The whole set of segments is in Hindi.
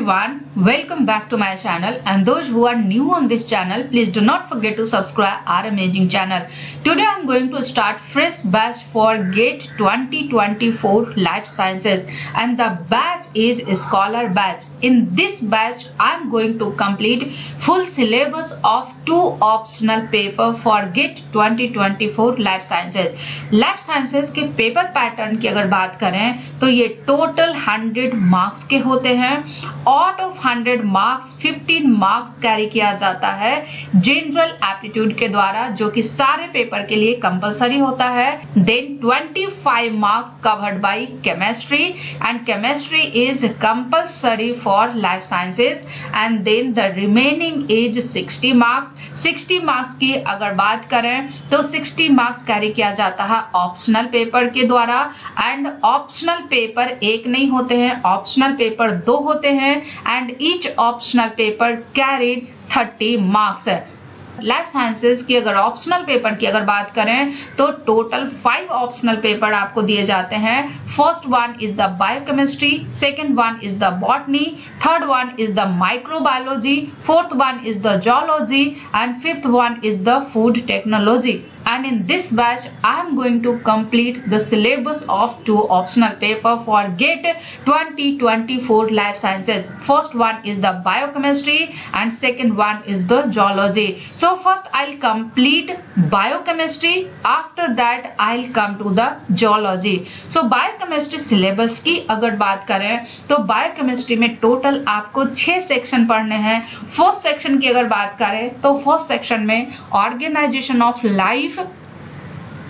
everyone, welcome back to my channel, and those who are new on this channel, please do not forget to subscribe our amazing channel. Today I am going to start fresh batch for GATE 2024 Life Sciences, and the batch is Scholar batch. In this batch I am going to complete full syllabus of 2 optional paper for GATE 2024 Life Sciences. Life Sciences के पेपर पैटर्न की अगर बात करें तो ये टोटल 100 मार्क्स के होते हैं. Out of 100 marks 15 marks carry किया जाता है जनरल एप्टीट्यूड के द्वारा, जो कि सारे पेपर के लिए कंपलसरी होता है. Then 25 marks covered by chemistry, and chemistry is compulsory for life sciences. And then the remaining is 60 marks. 60 marks की अगर बात करें तो 60 मार्क्स कैरी किया जाता है ऑप्शनल पेपर के द्वारा. एंड ऑप्शनल पेपर एक नहीं होते हैं, ऑप्शनल पेपर 2 होते हैं, and each optional paper carried 30 marks. Life sciences की अगर ऑप्शनल पेपर की अगर बात करें तो टोटल 5 ऑप्शनल पेपर आपको दिए जाते हैं. First one is the biochemistry, second one is the botany, third one is the microbiology, fourth one is the zoology, and fifth one is the food technology. And in this batch I am going to complete the syllabus of 2 optional paper for GATE 2024 Life Sciences. First one is the biochemistry and second one is the zoology. So first I'll complete biochemistry, after that I'll come to the zoology. So biochemistry syllabus की अगर बात करें तो biochemistry में टोटल आपको 6 सेक्शन पढ़ने हैं. फर्स्ट सेक्शन की अगर बात करें तो फर्स्ट सेक्शन में organisation of life,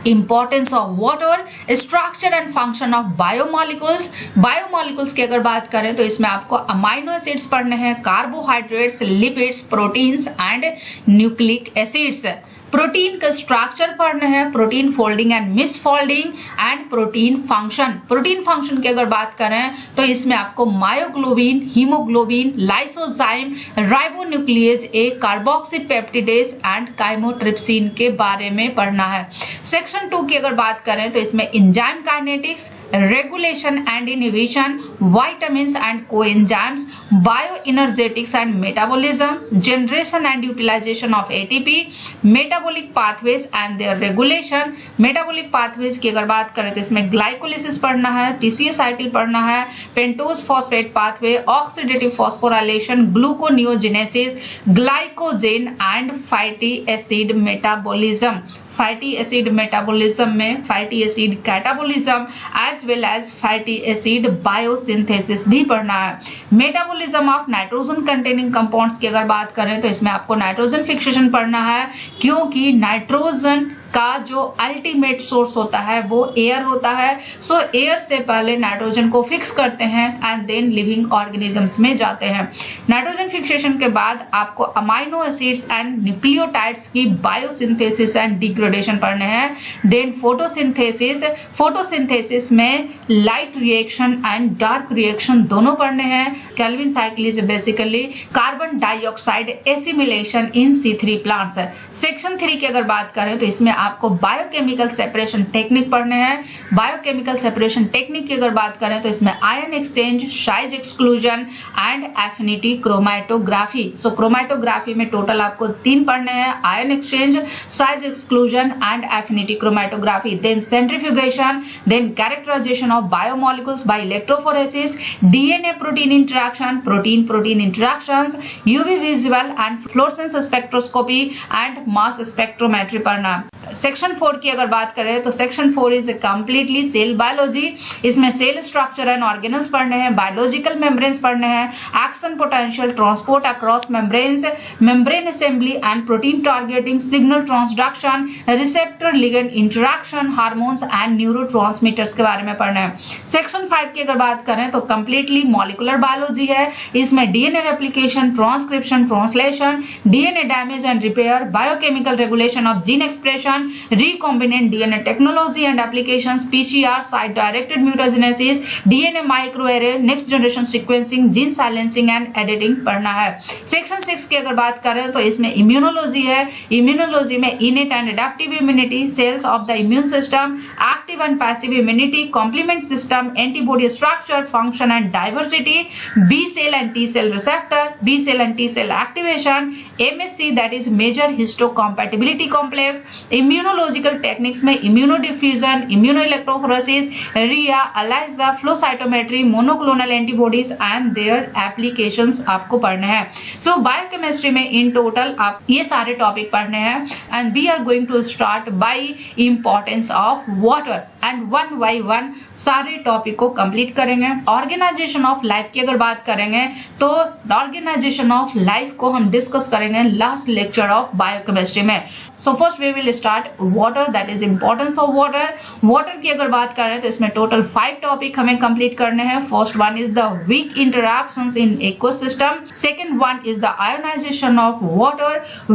importance of water, structure and function of biomolecules. Biomolecules की अगर बात करें तो इसमें आपको अमाइनो एसिड्स पढ़ने हैं, carbohydrates, lipids, proteins and nucleic acids. Protein का स्ट्रक्चर पढ़ना है, protein folding and misfolding, and protein function. Protein function की अगर बात करें तो इसमें आपको myoglobin, haemoglobin, lysozyme, ribonuclease A, carboxypeptidase and chymotrypsin के बारे में पढ़ना है. सेक्शन 2 की अगर बात करें तो इसमें enzyme kinetics, regulation and inhibition, vitamins and coenzymes, bioenergetics and metabolism, generation and utilisation of ATP, metabolic pathways and their regulation. Metabolic pathways की अगर बात करें तो इसमें ग्लाइकोलिसिस पढ़ना है, टीसीए साइकिल पढ़ना है, pentose phosphate pathway, oxidative phosphorylation, gluconeogenesis, glycogen and fatty acid metabolism. Fatty acid metabolism में fatty acid catabolism as well as fatty acid biosynthesis भी पढ़ना है. Metabolism of nitrogen containing compounds की अगर बात करें तो इसमें आपको नाइट्रोजन फिक्सेशन पढ़ना है, क्योंकि नाइट्रोजन का जो अल्टीमेट सोर्स होता है वो एयर होता है. सो एयर से पहले नाइट्रोजन को फिक्स करते हैं एंड देन लिविंग ऑर्गेनिजम्स में जाते हैं. नाइट्रोजन फिक्सेशन के बाद आपको अमाइनो एसिड्स एंड न्यूक्लियोटाइड्स की बायोसिंथेसिस एंड डिग्रेडेशन पढ़ने हैं. Then photosynthesis. फोटोसिंथेसिस में light reaction and dark reaction दोनों पढ़ने हैं. Calvin cycle is basically carbon dioxide assimilation in C3 plants. Section 3 की अगर बात करें तो इसमें आपको बायोकेमिकल सेपरेशन टेक्निक पढ़ने हैं. बायोकेमिकल सेपरेशन टेक्निक की अगर बात करें तो इसमें ion exchange, size exclusion and affinity chromatography. So chromatography में टोटल आपको 3 पढ़ने हैं, ion exchange, size exclusion and affinity chromatography. Then centrifugation, then characterisation of biomolecules by electrophoresis, DNA protein interaction, protein protein interactions, UV visual and fluorescence spectroscopy and mass spectrometry पढ़ना. सेक्शन 4 की अगर बात करें तो section 4 is completely cell biology. इसमें सेल स्ट्रक्चर एंड ऑर्गेनल्स पढ़ने हैं, बायोलॉजिकल मेम्ब्रेन्स पढ़ने हैं, action potential, transport across membranes, membrane assembly and protein targeting, signal transduction, receptor ligand interaction, hormones and neurotransmitters के बारे में पढ़ना है. सेक्शन 5 की अगर बात करें तो कंप्लीटली मॉलिक्यूलर बायोलॉजी है. इसमें DNA replication, transcription, translation, DNA damage and repair, biochemical regulation of gene expression, sequestration, recombinant DNA technology and applications, PCR, site-directed mutagenesis, DNA microarray, next generation sequencing, gene silencing and editing पढ़ना है। सेक्शन 6 की अगर बात करें तो इसमें इम्यूनोलॉजी है। इम्यूनोलॉजी में innate and adaptive immunity, cells of the immune system, active and passive immunity, complement system, antibody structure, function and diversity, B cell and T cell receptor, B cell and T cell activation, MSC that is major histocompatibility complex, immunological techniques में immunodiffusion, immunoelectrophoresis, RIA, ELISA, flow cytometry, monoclonal antibodies and their applications आपको पढ़ने हैं। सो बायोकेमिस्ट्री में इन टोटल आप ये सारे टॉपिक पढ़ने हैं and we are going to start by importance of water and one by one सारे टॉपिक को कंप्लीट करेंगे। ऑर्गेनाइजेशन ऑफ लाइफ की अगर बात करेंगे तो ऑर्गेनाइजेशन ऑफ लाइफ को हम डिस्कस करेंगे लास्ट लेक्चर ऑफ बायोकेमिस्ट्री में। So first we will start water, that is importance of water. Water की अगर बात करें तो इसमें टोटल 5 टॉपिक हमें कंप्लीट करने हैं। First one is the weak interactions in ecosystem, second one is the ionization of water,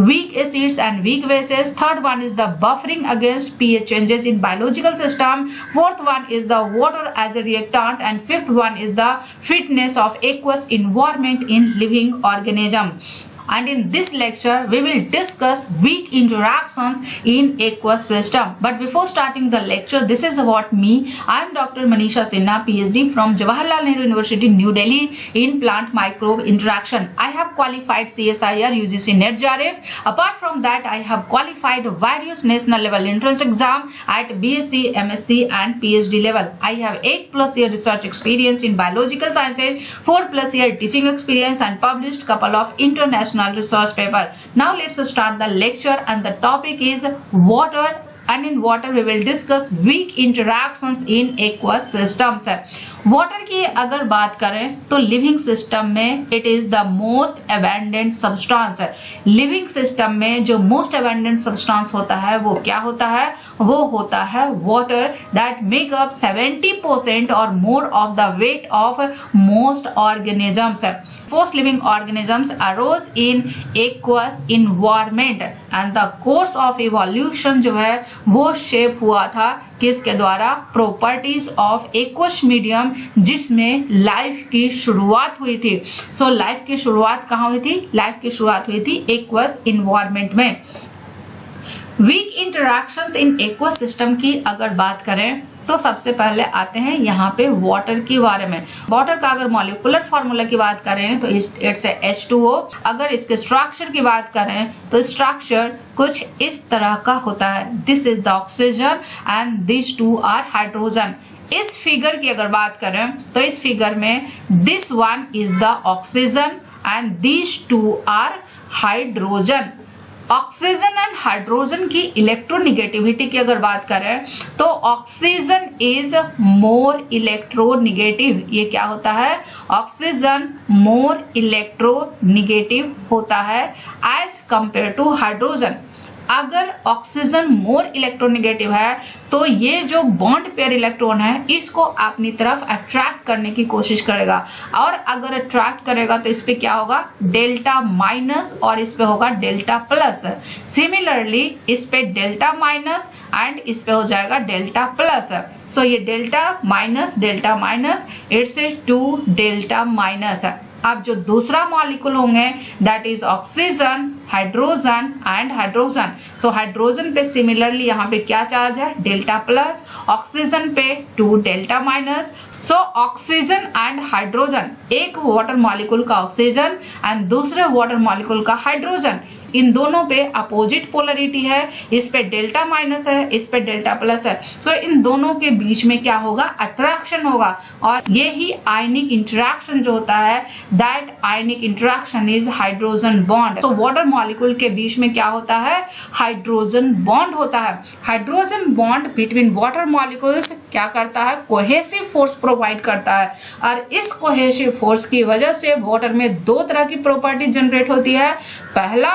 weak acids and weak bases, third one is the buffering against pH changes in biological system, fourth one is the water as a reactant and fifth one is the fitness of aqueous environment in living organism. And in this lecture we will discuss weak interactions in aqueous system. But before starting the lecture, this is about me. I am Dr. Manisha Sinha, PhD from Jawaharlal Nehru University, New Delhi in plant microbe interaction. I have qualified CSIR UGC NET JRF. Apart from that, I have qualified various national level entrance exam at BSc, MSc and PhD level. I have 8+ year research experience in biological sciences, 4+ year teaching experience and published couple of international research paper. Now let's start the lecture and the topic is water, and in water we will discuss weak interactions in aqueous systems. Water की अगर बात करें तो लिविंग सिस्टम में it is the most abundant substance. Living system में जो मोस्ट अबेंडेंट सब्सटेंस होता है वो क्या होता है? वो होता है वाटर दैट मेक अप 70% और more of the weight of most organisms. Most living organisms arose in aqueous environment and the course of evolution जो है वो शेप हुआ था किसके द्वारा? प्रॉपर्टीज ऑफ aqueous medium, जिसमें लाइफ की शुरुआत हुई थी। सो लाइफ की शुरुआत कहाँ हुई थी? लाइफ की शुरुआत हुई थी aqueous environment में। Weak interactions in aqueous system की अगर बात करें तो सबसे पहले आते हैं यहाँ पे वाटर के बारे में। वाटर का अगर मॉलिक्यूलर फार्मूला की बात करें तो इट्स H2O। अगर इसके स्ट्रक्चर की बात करें तो स्ट्रक्चर कुछ इस तरह का होता है। This is the oxygen and this two are hydrogen. इस फिगर की अगर बात करें तो इस फिगर में this one is the oxygen and this two are hydrogen. Oxygen and hydrogen की इलेक्ट्रोनिगेटिविटी की अगर बात करें तो ऑक्सीजन इज मोर इलेक्ट्रोनिगेटिव। ये क्या होता है? ऑक्सीजन मोर इलेक्ट्रोनिगेटिव होता है एज कंपेयर टू हाइड्रोजन। अगर ऑक्सीजन मोर इलेक्ट्रोनिगेटिव है तो ये जो बॉन्ड पेयर इलेक्ट्रॉन है इसको अपनी तरफ अट्रैक्ट करने की कोशिश करेगा, और अगर अट्रैक्ट करेगा तो इस पे क्या होगा? डेल्टा माइनस, और इस पे होगा डेल्टा प्लस। सिमिलरली इस पे डेल्टा माइनस एंड इस पे हो जाएगा डेल्टा प्लस। सो ये delta minus it's 2 delta minus. अब जो दूसरा मॉलिक्यूल होंगे that is oxygen, hydrogen and hydrogen. So hydrogen पे सिमिलरली यहाँ पे क्या चार्ज है? Delta plus. ऑक्सीजन पे 2 delta minus. So oxygen and hydrogen, एक वाटर मॉलिक्यूल का ऑक्सीजन एंड दूसरे वाटर मॉलिक्यूल का हाइड्रोजन, इन दोनों पे अपोजिट पोलरिटी है। इस पे डेल्टा माइनस है, इस पे डेल्टा प्लस है। सो इन दोनों के बीच में क्या होगा? अट्रैक्शन होगा, और ये ही आयनिक इंटरैक्शन जो होता है that ionic interaction is hydrogen bond. So water molecule के बीच में क्या होता है? हाइड्रोजन बॉन्ड होता है। Hydrogen bond between water molecules क्या करता है? कोहेसिव फोर्स प्रोवाइड करता है, और इस कोहेसिव फोर्स की वजह से वाटर में 2 तरह की प्रॉपर्टी जनरेट होती है। पहला,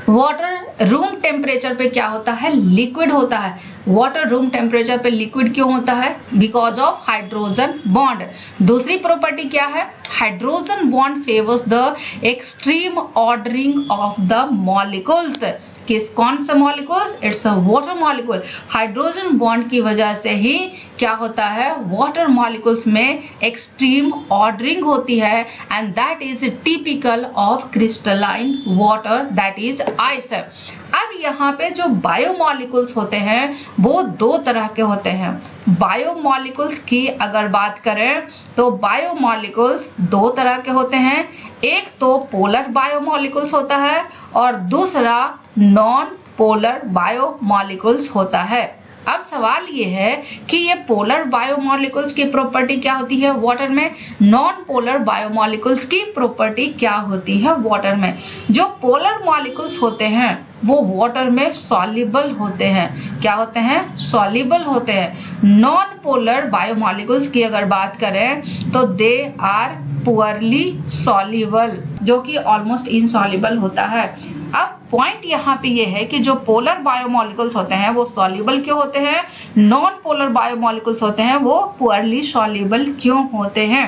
वाटर रूम टेम्परेचर पे क्या होता है? लिक्विड होता है। वाटर रूम टेम्परेचर पे लिक्विड क्यों होता है? Because of hydrogen bond. दूसरी प्रॉपर्टी क्या है? Hydrogen bond favours the extreme ordering of the molecules. किस कौन से molecules? It's a water molecule. Hydrogen bond की वजह से ही क्या होता है? वाटर मॉलिक्यूल्स में एक्सट्रीम ऑर्डरिंग होती है and that is typical of crystalline water, that is ice. अब यहाँ पे जो बायोमॉलिक्यूल्स होते हैं वो दो तरह के होते हैं। बायोमॉलिक्यूल्स की अगर बात करें तो बायोमॉलिक्यूल्स दो तरह के होते हैं। एक तो पोलर बायोमॉलिक्यूल्स होता है और दूसरा नॉन पोलर बायोमॉलिक्यूल्स होता है। अब सवाल ये है कि ये पोलर बायोमॉलिक्यूल्स की प्रॉपर्टी क्या होती है वाटर में, नॉन पोलर बायोमॉलिक्यूल्स की प्रॉपर्टी क्या होती है वाटर में। जो पोलर मॉलिक्यूल्स होते हैं वो वाटर में सॉल्युबल होते हैं। क्या होते हैं? सॉल्युबल होते हैं। नॉन पोलर बायोमॉलिक्यूल्स की अगर बात करें तो दे आर पुअरली सॉल्युबल, जो कि ऑलमोस्ट इनसॉल्युबल होता है। अब पॉइंट यहाँ पे ये है कि जो पोलर बायोमॉलिक्यूल्स होते हैं वो सॉल्युबल क्यों होते हैं, नॉन पोलर बायोमॉलिक्यूल्स होते हैं वो पुअरली सॉल्युबल क्यों होते हैं।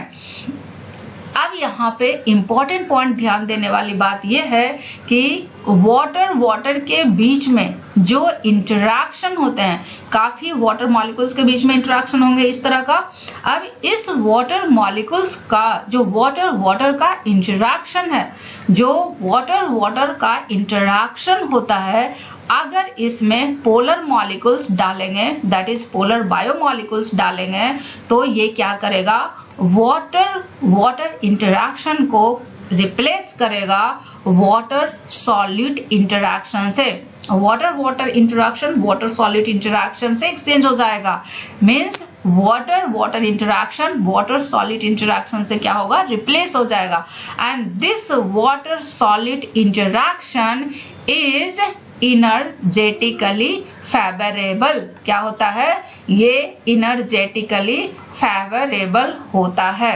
अब यहाँ पे इंपॉर्टेंट पॉइंट ध्यान देने वाली बात यह है कि वाटर के बीच में जो इंटरैक्शन होते हैं, काफी वाटर मॉलिक्यूल्स के बीच में इंटरैक्शन होंगे इस तरह का। अब इस वाटर मॉलिक्यूल्स का जो वाटर का इंटरैक्शन है, जो वाटर का इंटरैक्शन होता है, अगर इसमें पोलर मॉलिक्यूल्स डालेंगे, दैट इज पोलर बायोमॉलिक्यूल्स डालेंगे, तो ये क्या करेगा? वाटर इंटरैक्शन को रिप्लेस करेगा वाटर सॉल्यूट इंटरैक्शन से। Water interaction water solute interaction से एक्सचेंज हो जाएगा। Means water interaction water solute interaction से क्या होगा? रिप्लेस हो जाएगा। And this water solute interaction is energetically favourable. क्या होता है? ये इनर्जेटिकली फेवरेबल होता है।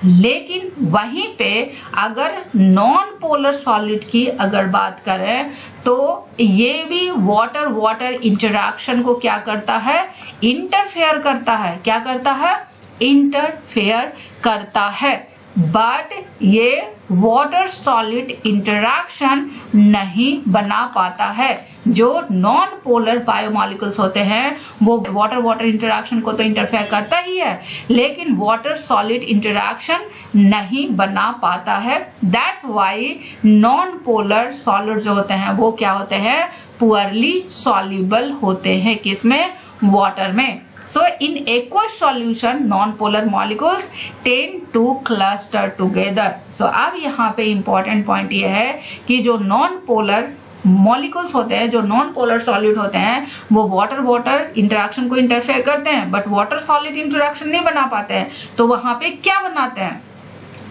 लेकिन वहीं पे अगर नॉन पोलर सॉलिड की अगर बात करें तो ये भी वाटर इंटरैक्शन को क्या करता है? इंटरफेयर करता है। क्या करता है? इंटरफेयर करता है। बट ये वाटर सॉलिड इंटरैक्शन नहीं बना पाता है। जो नॉन पोलर बायोमॉलिक्यूल्स होते हैं वो वाटर इंटरैक्शन को तो इंटरफेयर करता ही है, लेकिन वाटर सॉलिड इंटरैक्शन नहीं बना पाता है। That's why non polar solid जो होते हैं वो क्या होते हैं? पुअरली सॉल्युबल होते हैं। किसमें? वाटर में। So in aqueous solution non-polar molecules tend to cluster together. So अब यहाँ पे important point ये है कि जो non-polar मॉलिक्यूल्स होते हैं, जो नॉन पोलर सॉलिड होते हैं, वो वाटर इंटरैक्शन को इंटरफेयर करते हैं बट वाटर सॉलिड इंटरैक्शन नहीं बना पाते हैं। तो वहां पे क्या बनाते हैं?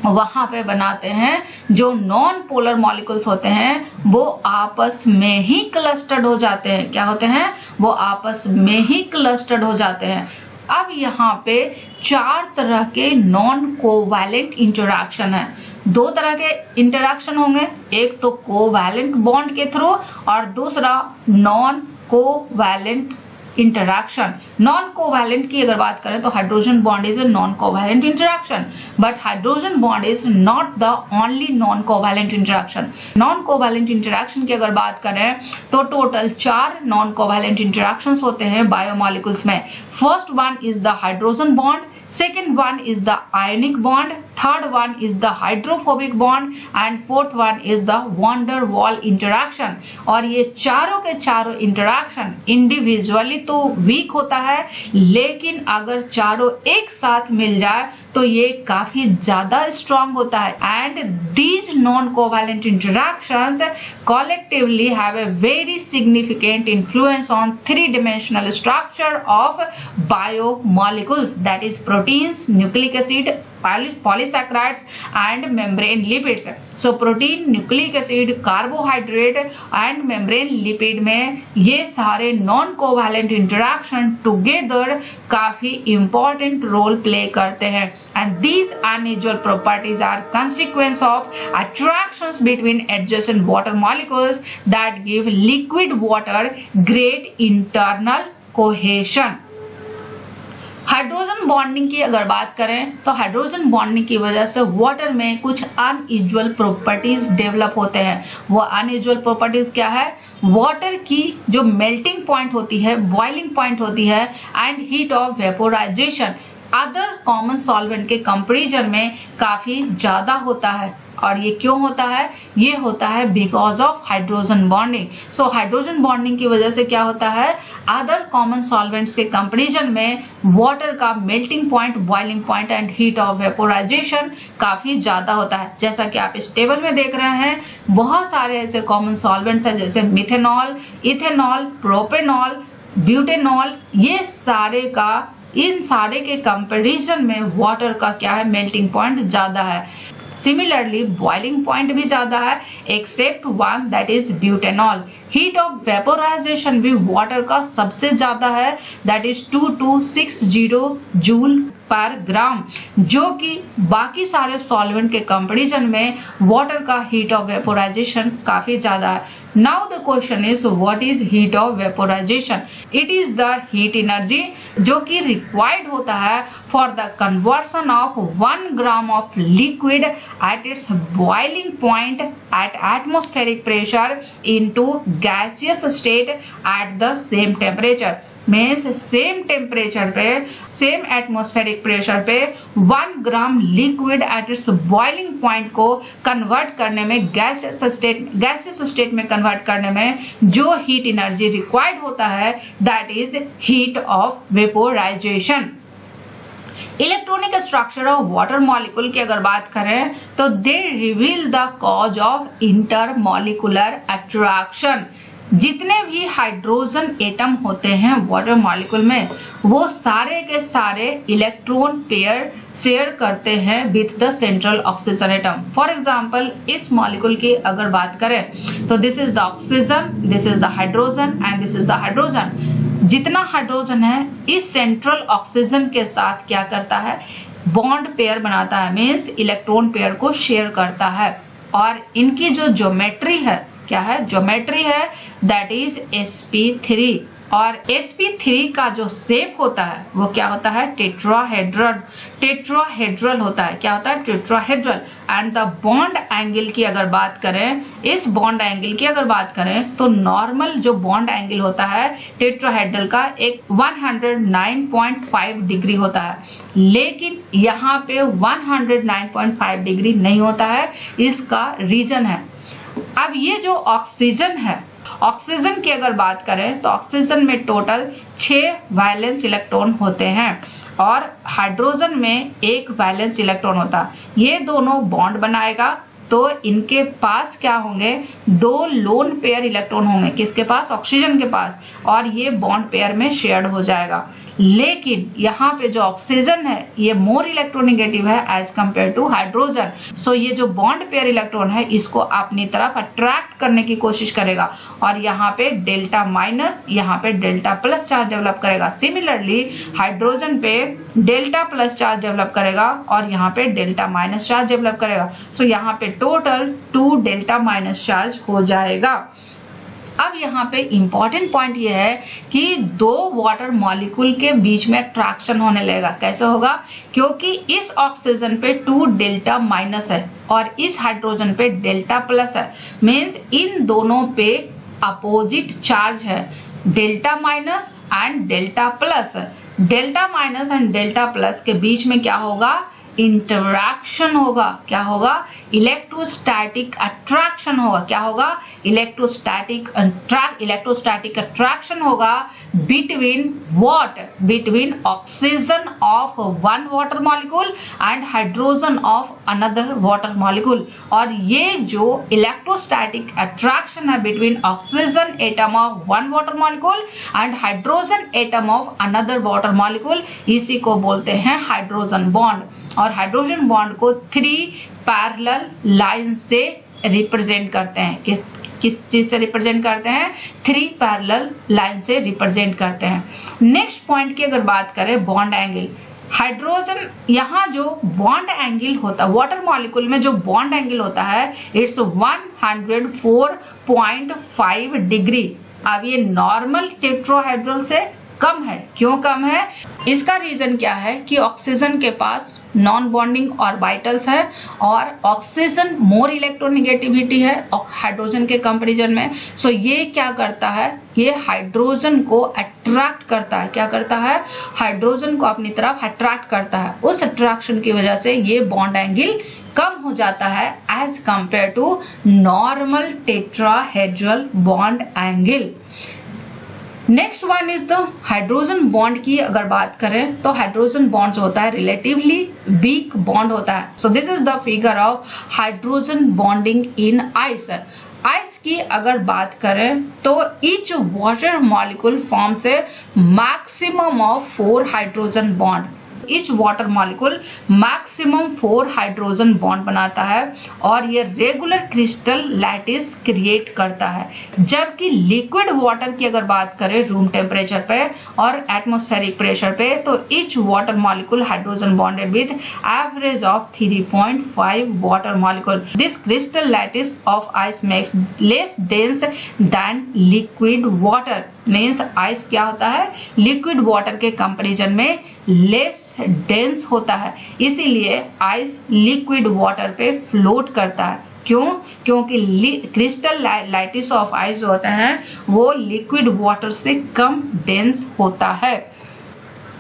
वहां पे बनाते हैं जो नॉन पोलर मॉलिक्यूल्स होते हैं वो आपस में ही क्लस्टर्ड हो जाते हैं। क्या होते हैं? वो आपस में ही क्लस्टर्ड हो जाते हैं। अब यहाँ पे चार तरह के नॉन कोवैलेंट इंटरैक्शन है। दो तरह के इंटरैक्शन होंगे, एक तो कोवैलेंट बॉन्ड के थ्रू और दूसरा non covalent interaction. Non covalent की अगर बात करें तो hydrogen bond is a non covalent interaction, but hydrogen bond is not the only non covalent interaction. Non covalent interaction की अगर बात करें तो टोटल 4 नॉन कोवैलेंट इंटरैक्शंस होते हैं बायोमॉलिक्यूल्स में। First one is the hydrogen bond, second one is the ionic bond, third one is the hydrophobic bond and fourth one is the van der Waal interaction। और ये चारों के चारों इंटरैक्शन इंडिविजुअली तो वीक होता है, लेकिन अगर चारों एक साथ मिल जाए तो ये काफी ज्यादा स्ट्रॉन्ग होता है। And these non covalent interactions collectively have a very significant influence on three-dimensional structure of biomolecules, that is proteins, nucleic acid, polysaccharides and membrane lipids। So protein, nucleic acid, carbohydrate and membrane lipid में ये सारे non covalent interaction together काफी important role play करते हैं। And these unusual properties are consequence of attractions between adjacent water molecules that give liquid water great internal cohesion। Hydrogen bonding की अगर बात करें तो हाइड्रोजन बॉन्डिंग की वजह से वाटर में कुछ अनयूजुअल प्रॉपर्टीज डेवलप होते हैं। वो अनयूजुअल प्रॉपर्टीज क्या है? वाटर की जो मेल्टिंग पॉइंट होती है, बॉइलिंग पॉइंट होती है and heat of vaporisation other common solvent के कंपैरिजन में काफी ज्यादा होता है। और ये क्यों होता है? ये होता है because of hydrogen bonding. So hydrogen bonding की वजह से क्या होता है? अदर कॉमन सॉल्वेंट्स के कंपैरिजन में वाटर का melting point, boiling point and heat of vaporisation काफी ज्यादा होता है। जैसा कि आप इस टेबल में देख रहे हैं, बहुत सारे ऐसे कॉमन सॉल्वेंट्स हैं जैसे मिथेनॉल, इथेनॉल, प्रोपेनॉल, ब्यूटेनॉल, ये सारे का इन सारे के कंपैरिजन में वाटर का क्या है? मेल्टिंग पॉइंट ज्यादा है। सिमिलरली बॉइलिंग पॉइंट भी ज्यादा है except one, that is butanol. Heat of vaporisation भी वाटर का सबसे ज्यादा है, दैट इज 2260 जूल पर ग्राम, जो कि बाकी सारे सॉल्वेंट के कंपैरिजन में वाटर का हीट ऑफ वेपोराइजेशन काफी ज्यादा है। Now the question is what is heat of vaporisation? It is the heat energy जो कि रिक्वायर्ड होता है for the conversion of 1 gram of liquid at its boiling point at atmospheric pressure into gaseous state at the same temperature। Means same temperature पे, सेम एटमॉस्फेरिक प्रेशर पे 1 gram liquid at its boiling point को कन्वर्ट करने में, गैसियस स्टेट में कन्वर्ट करने में जो हीट एनर्जी रिक्वायर्ड होता है, that is heat of vaporisation. Electronic structure of water molecule की अगर बात करें तो they reveal the cause of intermolecular attraction. जितने भी हाइड्रोजन एटम होते हैं वाटर मॉलिक्यूल में, वो सारे के सारे इलेक्ट्रॉन पेयर शेयर करते हैं with the central oxygen atom. For example इस मॉलिक्यूल की अगर बात करें तो this is the oxygen, this is the hydrogen and this is the hydrogen. जितना हाइड्रोजन है इस सेंट्रल ऑक्सीजन के साथ क्या करता है? बॉन्ड पेयर बनाता है, मीन्स इलेक्ट्रॉन पेयर को शेयर करता है। और इनकी जो ज्योमेट्री है, क्या है? ज्योमेट्री है, दैट इज sp3। और sp3 का जो शेप होता है वो क्या होता है? टेट्राहेड्रल होता है। क्या होता है? Tetrahedral. And the bond angle की अगर बात करें, इस बॉन्ड एंगल की अगर बात करें तो नॉर्मल जो बॉन्ड एंगल होता है टेट्राहेड्रल का एक 109.5 डिग्री होता है, लेकिन यहाँ पे 109.5 डिग्री नहीं होता है। इसका रीजन है, अब ये जो ऑक्सीजन है, ऑक्सीजन की अगर बात करें तो ऑक्सीजन में टोटल 6 वैलेंस इलेक्ट्रॉन होते हैं और हाइड्रोजन में 1 वैलेंस इलेक्ट्रॉन होता है। ये दोनों बॉन्ड बनाएगा तो इनके पास क्या होंगे? 2 लोन पेयर इलेक्ट्रॉन होंगे। किसके पास? ऑक्सीजन के पास। और ये बॉन्ड पेयर में शेयर्ड हो जाएगा। लेकिन यहाँ पे जो ऑक्सीजन है ये मोर इलेक्ट्रोनेगेटिव है एज कंपेयर टू हाइड्रोजन। सो ये जो बॉन्ड पेयर इलेक्ट्रॉन है इसको अपनी तरफ अट्रैक्ट करने की कोशिश करेगा और यहाँ पे डेल्टा माइनस, यहाँ पे डेल्टा प्लस चार्ज डेवलप करेगा। सिमिलरली हाइड्रोजन पे डेल्टा प्लस चार्ज डेवलप करेगा और यहाँ पे डेल्टा माइनस चार्ज डेवलप करेगा। सो यहाँ पे टोटल 2 डेल्टा माइनस चार्ज हो जाएगा। अब यहाँ पे इंपॉर्टेंट पॉइंट ये है कि 2 वाटर मॉलिक्यूल के बीच में अट्रैक्शन होने लगेगा। कैसे होगा? क्योंकि इस ऑक्सीजन पे 2 डेल्टा माइनस है और इस हाइड्रोजन पे डेल्टा प्लस है। मीन्स इन दोनों पे अपोजिट चार्ज है, delta minus and delta plus. Delta minus and delta plus के बीच में क्या होगा? इंटरैक्शन होगा। क्या होगा? इलेक्ट्रोस्टैटिक अट्रैक्शन होगा। क्या होगा? इलेक्ट्रोस्टैटिक अट्रैक्शन होगा between what? Between oxygen of 1 water molecule and hydrogen of another water molecule. और ये जो इलेक्ट्रोस्टैटिक अट्रैक्शन है between oxygen atom of 1 water molecule and hydrogen atom of another water molecule, इसी को बोलते हैं हाइड्रोजन बॉन्ड। और हाइड्रोजन बॉन्ड को 3 पैरेलल लाइन से रिप्रेजेंट करते हैं। किस चीज से रिप्रेजेंट करते हैं? 3 पैरेलल लाइन से रिप्रेजेंट करते हैं। नेक्स्ट पॉइंट की अगर बात करें, बॉन्ड एंगल। हाइड्रोजन यहाँ जो बॉन्ड एंगल होता है वाटर मॉलिक्यूल में, जो बॉन्ड एंगल होता है इट्स 104.5 डिग्री। अब ये नॉर्मल टेट्राहेड्रल से कम है। क्यों कम है? इसका रीजन क्या है कि ऑक्सीजन के पास नॉन बॉन्डिंग ऑर्बिटल्स है और ऑक्सीजन मोर इलेक्ट्रोनेगेटिविटी है हाइड्रोजन के कंपैरिजन में। सो ये क्या करता है, ये हाइड्रोजन को अट्रैक्ट करता है। क्या करता है? हाइड्रोजन को अपनी तरफ अट्रैक्ट करता है। उस अट्रैक्शन की वजह से ये बॉन्ड एंगल कम हो जाता है as compare to normal tetrahedral bond angle. Next one is the hydrogen bond की अगर बात करें तो हाइड्रोजन बॉन्ड जो होता है रिलेटिवली वीक बॉन्ड होता है। सो this is the figure of hydrogen bonding in ice. Ice की अगर बात करें तो ईच वाटर मॉलिक्यूल फॉर्म से maximum of 4 hydrogen bond. Each water molecule maximum 4 hydrogen bond बनाता है और ये रेगुलर क्रिस्टल लैटिस क्रिएट करता है। जबकि लिक्विड वाटर की अगर बात करें रूम टेम्परेचर पे और एटमॉस्फेरिक प्रेशर पे तो each water molecule hydrogen bonded with average of 3.5 water molecule. This crystal lattice of ice makes less dense then liquid water. Means ice क्या होता है? लिक्विड वाटर के कंपैरिजन में लेस डेंस होता है, इसीलिए आइस लिक्विड वाटर पे फ्लोट करता है। क्यों? क्योंकि क्रिस्टल लैटिस ऑफ आइस जो होता है वो लिक्विड वाटर से कम डेंस होता है।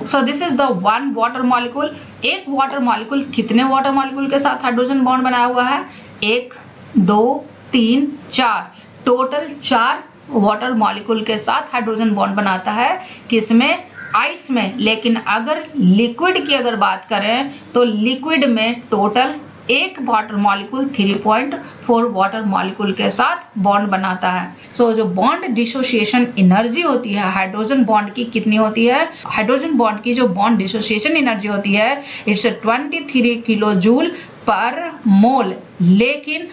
सो this is the one water molecule. एक वाटर मॉलिक्यूल कितने वाटर मॉलिक्यूल के साथ हाइड्रोजन बॉन्ड बनाया हुआ है? 1, 2, 3, 4, टोटल 4 वाटर मॉलिक्यूल के साथ हाइड्रोजन बॉन्ड बनाता है। किसमें? आइस में। लेकिन अगर लिक्विड की अगर बात करें तो लिक्विड में टोटल एक वाटर मॉलिक्यूल 3.4 वाटर मॉलिक्यूल के साथ बॉन्ड बनाता है। सो जो बॉन्ड डिसोसिएशन एनर्जी होती है हाइड्रोजन बॉन्ड की कितनी होती है? हाइड्रोजन बॉन्ड की जो बॉन्ड डिसोसिएशन एनर्जी होती है it's 23 kilo joule per mole. लेकिन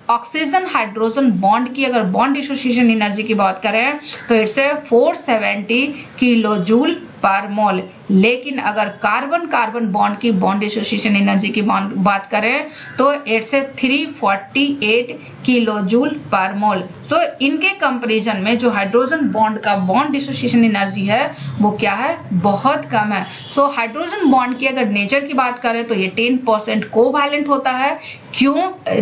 ऑक्सीजन हाइड्रोजन बॉन्ड की अगर बॉन्ड डिसोसिएशन एनर्जी की बात करें तो it's 470 kilo joule per mole. लेकिन अगर कार्बन कार्बन बॉन्ड की बॉन्ड डिसोसिएशन एनर्जी की बात करें तो it's 348 kilo joule per mole. सो इनके कंपैरिजन में जो हाइड्रोजन बॉन्ड का बॉन्ड डिसोसिएशन एनर्जी है वो क्या है? बहुत कम है। सो हाइड्रोजन बॉन्ड की अगर नेचर की बात करें तो ये 10% कोवैलेंट होता है। क्यों?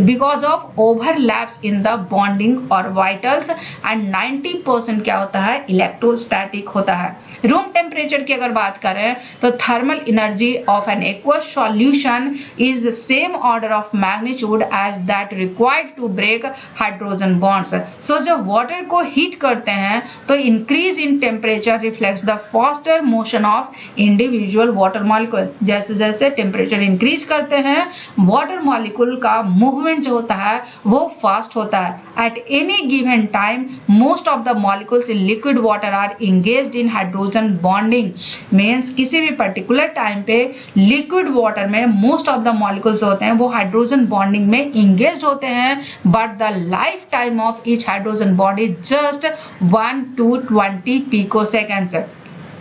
Because of overlaps in the bonding orbitals and 90% क्या होता है? इलेक्ट्रोस्टैटिक होता है। रूम टेम्परेचर की अगर बात करें तो thermal energy of an aqueous solution is the same order of magnitude as that required to break hydrogen bonds. So जब वाटर को हीट करते हैं तो increase in temperature reflects the faster motion of individual water molecule. जैसे जैसे टेम्परेचर इंक्रीज करते हैं वाटर मॉलिक्यूल का मूवमेंट जो होता है वो फास्ट होता है। At any given time most of the molecules in liquid water are engaged in hydrogen bonding. Means किसी भी पर्टिकुलर टाइम पे लिक्विड वाटर में मोस्ट ऑफ द मॉलिक्यूल्स होते हैं वो हाइड्रोजन बॉन्डिंग में एंगेज्ड होते हैं, but the lifetime of each hydrogen bond is just 1 to 20 picoseconds.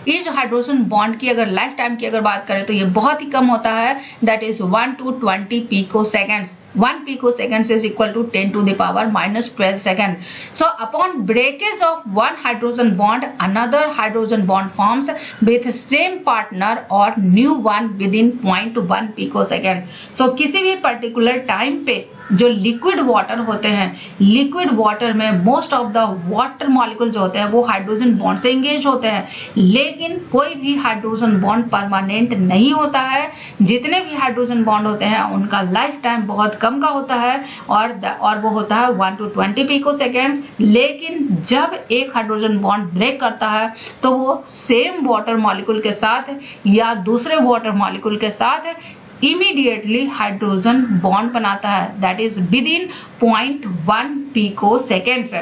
इस हाइड्रोजन बॉन्ड की अगर लाइफ टाइम की अगर बात करें तो ये बहुत ही कम होता है, that is 1 to 20 पिकोसेकेंड्स। 1 picosecond is equal to 10 to the power minus 12 second. So upon breakage of one hydrogen bond, another hydrogen bond forms with same partner or new one within 0.1 picosecond. So किसी भी particular time पे जो लिक्विड वाटर होते हैं, लिक्विड वाटर में most of the water molecule जो होते हैं वो हाइड्रोजन बॉन्ड से एंगेज होते हैं, लेकिन कोई भी हाइड्रोजन बॉन्ड परमानेंट नहीं होता है। जितने भी हाइड्रोजन बॉन्ड होते हैं उनका लाइफ टाइम बहुत कम का होता है और वो होता है 1 to 20 पिकोसेकेंड्स। लेकिन जब एक हाइड्रोजन बॉन्ड ब्रेक करता है तो वो सेम वाटर मॉलिक्यूल के साथ या दूसरे वाटर मॉलिक्यूल के साथ इमीडिएटली हाइड्रोजन बॉन्ड बनाता है, that is with in 0.1 पिकोसेकेंड्स।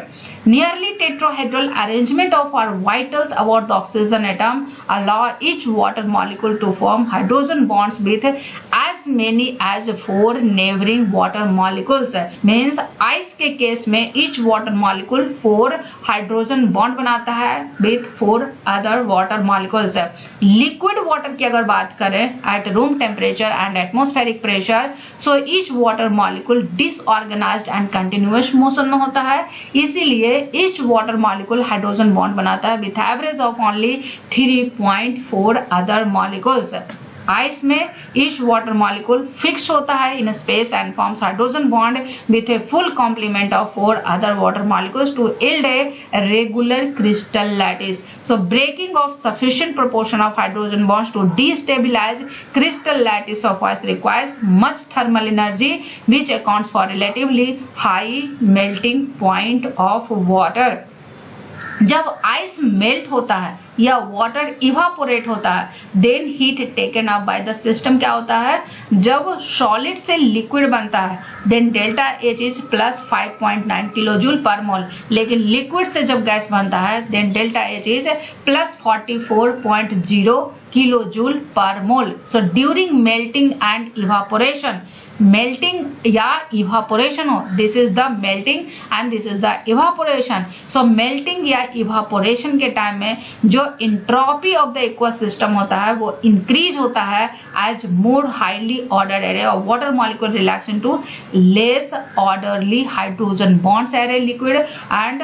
Nearly tetrahedral arrangement of orbitals about the oxygen atom allow each water molecule to form hydrogen bonds with as many as 4 neighboring water molecules. Means ice के केस में each water molecule 4 hydrogen bond बनाता है with 4 other water molecules. Liquid water की अगर बात करें at room temperature and atmospheric pressure, so each water molecule disorganized and continuous motion में होता है, इसीलिए each water molecule hydrogen bond बनाता है with average of only 3.4 other molecules. Ice में ईच वाटर मॉलिक्यूल फिक्स्ड होता है in space and forms hydrogen bond with a full complement of 4 other water molecules to yield a regular crystal lattice. So breaking of sufficient proportion of hydrogen bonds to destabilize crystal lattice of ice requires much thermal energy which accounts for relatively high melting point of water. जब आइस मेल्ट होता है या वाटर इवापोरेट होता है then heat taken up by the system क्या होता है, जब सॉलिड से लिक्विड बनता है then delta H is plus 5.9 kilojoule per mole, लेकिन लिक्विड से जब गैस बनता है then delta H is plus 44.0 kilojoule per mole. So during melting and evaporation, melting या इवापोरेशन हो, this is the melting and this is the evaporation. So melting या इवापोरेशन के टाइम में जो entropy of the aqueous system होता है वो इंक्रीज होता है as more highly ordered array of water molecule relax into less orderly hydrogen bonds array liquid and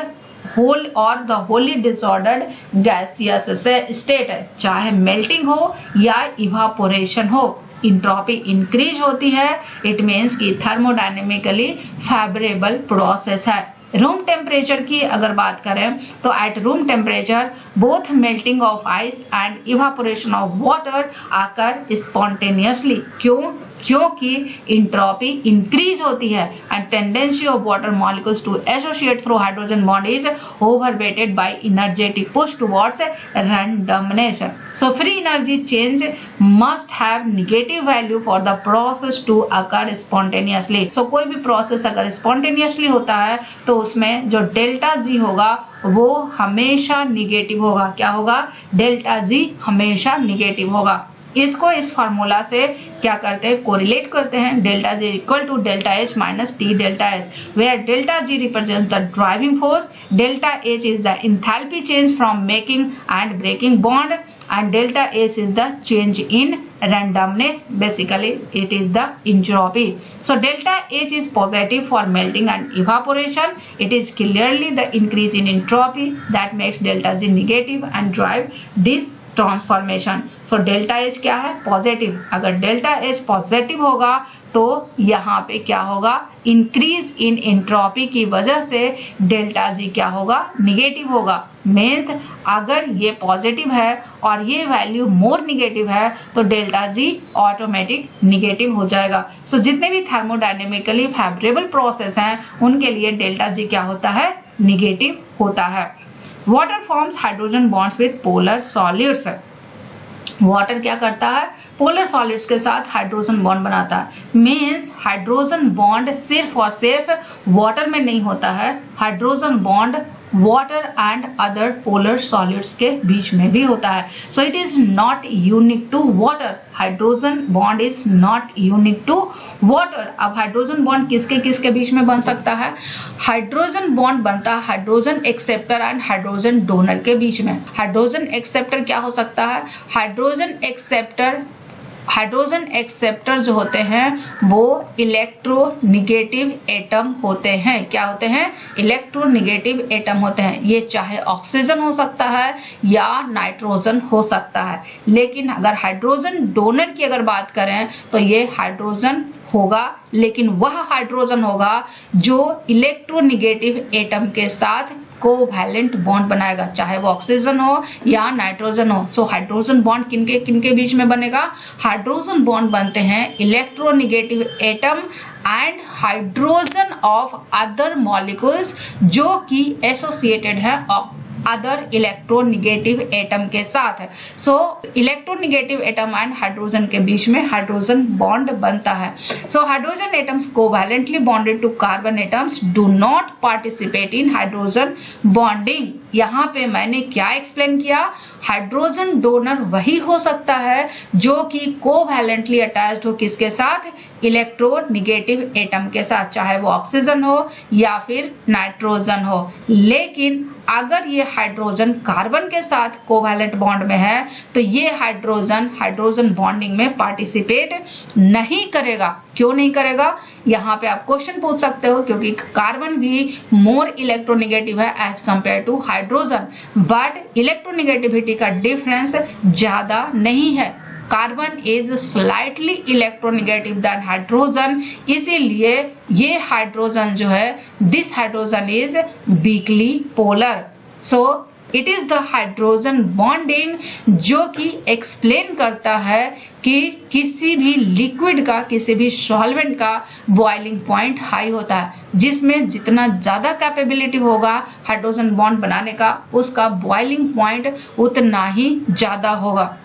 whole और the wholly disordered gaseous state. चाहे मेल्टिंग हो या इवापोरेशन हो, इंट्रोपी इंक्रीज होती है, इट मीन्स कि थर्मोडायनेमिकली फेवरेबल प्रोसेस है। रूम टेम्परेचर की अगर बात करें तो at room temperature both melting of ice and evaporation of water occur spontaneously. क्योंकि इंट्रोपी इंक्रीज होती है and tendency of water molecules to associate through hydrogen bond is outweighed by energetic push towards randomness. So free energy change must have negative value for the process to occur spontaneously. So कोई भी प्रोसेस अगर स्पॉन्टेनियसली होता है तो उसमें जो डेल्टा जी होगा वो हमेशा निगेटिव होगा। क्या होगा? डेल्टा जी हमेशा निगेटिव होगा। इसको इस फॉर्मूला से क्या करते हैं, कोरिलेट करते हैं। Delta G equal to delta H minus T delta S, where delta G represents the driving force, delta H is the enthalpy change from making and breaking bond, and delta S is the change in randomness. Basically it is the entropy. So delta H is positive for melting and evaporation. It is clearly the increase in entropy that makes delta G negative and drive this transformation. So delta H क्या है? पॉजिटिव। अगर डेल्टा एच पॉजिटिव होगा तो यहाँ पे क्या होगा? इंक्रीज इन एंट्रोपी की वजह से डेल्टा जी क्या होगा? निगेटिव होगा। मीन्स अगर ये पॉजिटिव है और ये वैल्यू मोर निगेटिव है तो डेल्टा जी ऑटोमेटिक निगेटिव हो जाएगा। सो जितने भी थर्मोडायनेमिकली फेवरेबल प्रोसेस हैं उनके लिए डेल्टा जी क्या होता है? निगेटिव होता है। Water forms hydrogen bonds with polar solids. Water क्या करता है? पोलर सॉलिड्स के साथ हाइड्रोजन बॉन्ड बनाता है। मीन्स हाइड्रोजन बॉन्ड सिर्फ और सिर्फ वाटर में नहीं होता है, hydrogen bond water and other polar solids के बीच में भी होता है। So it is not unique to water. Hydrogen bond is not unique to water. अब हाइड्रोजन बॉन्ड किसके किसके बीच में बन सकता है? हाइड्रोजन बॉन्ड बनता है hydrogen acceptor and hydrogen donor के बीच में। हाइड्रोजन एक्सेप्टर क्या हो सकता है? हाइड्रोजन एक्सेप्टर जो होते हैं वो इलेक्ट्रोनिगेटिव एटम होते हैं। क्या होते हैं? इलेक्ट्रोनिगेटिव एटम होते हैं। ये चाहे ऑक्सीजन हो सकता है या नाइट्रोजन हो सकता है। लेकिन अगर हाइड्रोजन डोनर की अगर बात करें तो ये हाइड्रोजन होगा, लेकिन वह हाइड्रोजन होगा जो इलेक्ट्रोनिगेटिव एटम के साथ कोवैलेंट बॉन्ड बनाएगा, चाहे वो ऑक्सीजन हो या नाइट्रोजन हो। सो हाइड्रोजन बॉन्ड किनके किनके बीच में बनेगा? हाइड्रोजन बॉन्ड बनते हैं electronegative atom and hydrogen of other molecules जो कि एसोसिएटेड है अदर इलेक्ट्रोनिगेटिव एटम के साथ। So electronegative atom and hydrogen के बीच में हाइड्रोजन बॉन्ड बनता है। So hydrogen atoms covalently bonded to carbon atoms do not participate in hydrogen bonding. यहाँ पे मैंने क्या एक्सप्लेन किया? हाइड्रोजन डोनर वही हो सकता है जो कि कोवैलेंटली अटैच्ड हो किसके साथ? इलेक्ट्रोनिगेटिव एटम के साथ, चाहे वो ऑक्सीजन हो या फिर नाइट्रोजन हो। लेकिन अगर ये हाइड्रोजन कार्बन के साथ कोवैलेंट बॉन्ड में है तो ये हाइड्रोजन बॉन्डिंग में पार्टिसिपेट नहीं करेगा। क्यों नहीं करेगा? यहाँ पे आप क्वेश्चन पूछ सकते हो, क्योंकि कार्बन भी मोर इलेक्ट्रोनिगेटिव है as compare to hydrogen, but electronegativity का डिफरेंस ज्यादा नहीं है। Carbon is slightly electronegative than hydrogen, इसीलिए ये हाइड्रोजन जो है, this hydrogen is weakly polar. So it is the hydrogen bonding जो कि एक्सप्लेन करता है कि किसी भी लिक्विड का, किसी भी सॉल्वेंट का बॉइलिंग पॉइंट हाई होता है, जिसमें जितना ज्यादा कैपेबिलिटी होगा हाइड्रोजन बॉन्ड बनाने का, उसका बॉइलिंग पॉइंट उतना ही ज्यादा होगा।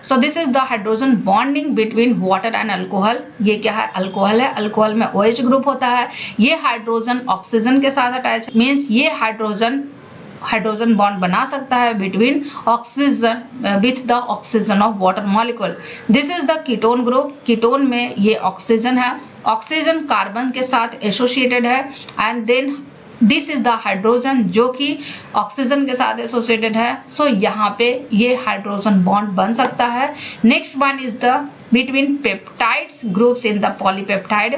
So this is the hydrogen bonding between water and alcohol। ये क्या है? अल्कोहल है। अल्कोहल में OH ग्रुप होता है। ये हाइड्रोजन ऑक्सीजन के साथ अटैच, मीन्स ये हाइड्रोजन बॉन्ड बना सकता है between oxygen with the oxygen of water molecule. This is the ketone group. Ketone में ये ऑक्सीजन है, ऑक्सीजन कार्बन के साथ एसोसिएटेड है, and then this is the hydrogen जो कि ऑक्सीजन के साथ एसोसिएटेड है। सो यहाँ पे ये हाइड्रोजन बॉन्ड बन सकता है। Next one is the between peptides groups in the polypeptide.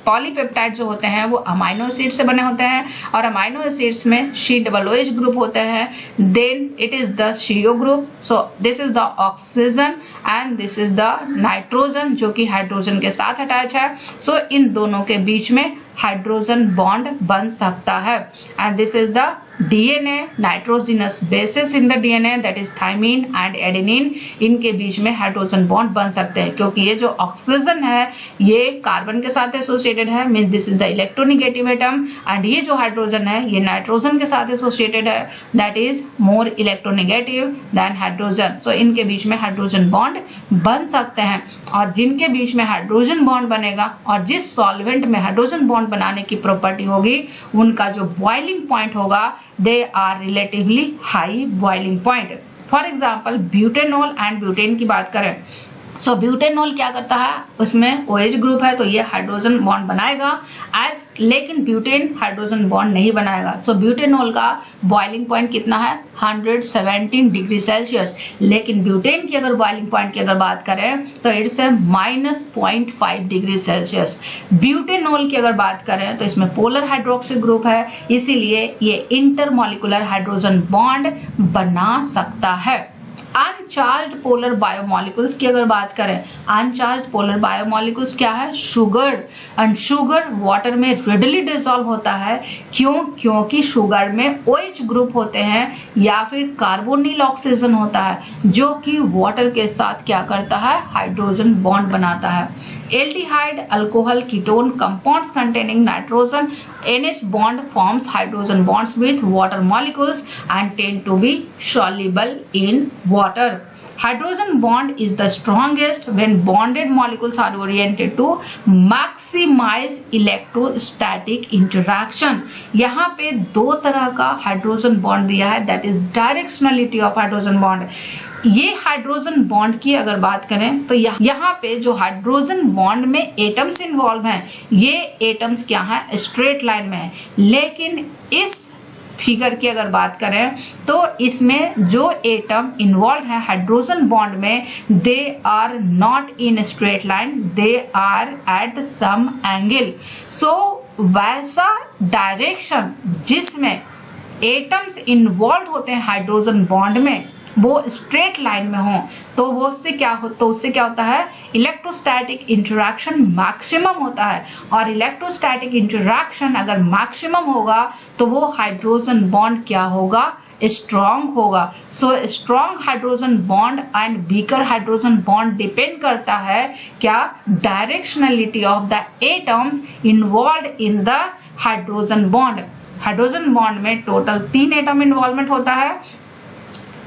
Polypeptide जो होते हैं वो अमाइनो एसिड से बने होते हैं, और अमाइनो एसिड्स में COOH ग्रुप होते हैं। Then it is the CO group. So this is the oxygen and this is the nitrogen जो कि हाइड्रोजन के साथ अटैच है। सो इन दोनों के बीच में हाइड्रोजन बॉन्ड बन सकता है, and this is the DNA, nitrogenous basis in the DNA, that is thymine and adenine. इनके बीच में हाइड्रोजन बॉन्ड बन सकते हैं, क्योंकि ये जो ऑक्सीजन है ये कार्बन के साथ एसोसिएटेड है, means this is the electronegative atom, and ये जो हाइड्रोजन है ये नाइट्रोजन के साथ एसोसिएटेड है, that is more electronegative than hydrogen. So इनके बीच में हाइड्रोजन बॉन्ड बन सकते हैं, और जिनके बीच में हाइड्रोजन बॉन्ड बनेगा और जिस सॉल्वेंट में हाइड्रोजन बॉन्ड बनाने की प्रॉपर्टी होगी, उनका जो बॉइलिंग पॉइंट होगा, they are relatively high boiling point। For example butanol and butane की बात करें, सो ब्यूटेनॉल क्या करता है, उसमें OH ग्रुप है तो ये हाइड्रोजन बॉन्ड बनाएगा, लेकिन ब्यूटेन हाइड्रोजन बॉन्ड नहीं बनाएगा। सो ब्यूटेनॉल का बॉइलिंग पॉइंट कितना है? 117 डिग्री सेल्सियस। लेकिन ब्यूटेन की अगर बॉइलिंग पॉइंट की अगर बात करें तो इट्स -0.5 डिग्री सेल्सियस। ब्यूटेनॉल की अगर बात करें तो इसमें पोलर हाइड्रोक्सी ग्रुप है, इसीलिए ये इंटरमॉलिक्यूलर हाइड्रोजन बॉन्ड बना सकता है। अनचार्ज्ड पोलर बायोमोलिक्यूल्स की अगर बात करें, अनचार्ज्ड पोलर बायोमोलिक्यूल्स क्या है? शुगर। एंड शुगर वाटर में रेडिली डिसॉल्व होता है। क्यों? क्योंकि शुगर में OH ग्रुप होते हैं या फिर कार्बोनिल ऑक्सीजन होता है, जो कि वाटर के साथ क्या करता है? हाइड्रोजन बॉन्ड बनाता है। Aldehyde alcohol ketone compounds containing nitrogen NH bond forms hydrogen bonds with water molecules and tend to be soluble in water। Hydrogen bond is the strongest when bonded molecules are oriented to maximize electrostatic interaction। यहाँ पे दो तरह का हाइड्रोजन बॉन्ड दिया है, that is directionality of hydrogen bond. ये हाइड्रोजन बॉन्ड की अगर बात करें तो यहाँ पे जो हाइड्रोजन बॉन्ड में एटम्स इन्वॉल्व हैं, ये एटम्स क्या है? स्ट्रेट लाइन में है। लेकिन इस फिगर की अगर बात करें तो इसमें जो एटम इन्वॉल्व है हाइड्रोजन बॉन्ड में, they are not in straight line, they are at some angle. So वैसा डायरेक्शन जिसमें एटम्स इन्वॉल्व होते हैं हाइड्रोजन बॉन्ड में वो स्ट्रेट लाइन में हो, तो वो उससे क्या होता है? इलेक्ट्रोस्टैटिक इंटरैक्शन मैक्सिमम होता है, और इलेक्ट्रोस्टैटिक इंटरैक्शन अगर मैक्सिमम होगा तो वो हाइड्रोजन बॉन्ड क्या होगा? स्ट्रॉन्ग होगा। So strong hydrogen bond and weaker hydrogen bond depend करता है क्या? Directionality of the atoms involve in the hydrogen bond. Hydrogen bond में टोटल 3 एटम इन्वॉल्वमेंट होता है,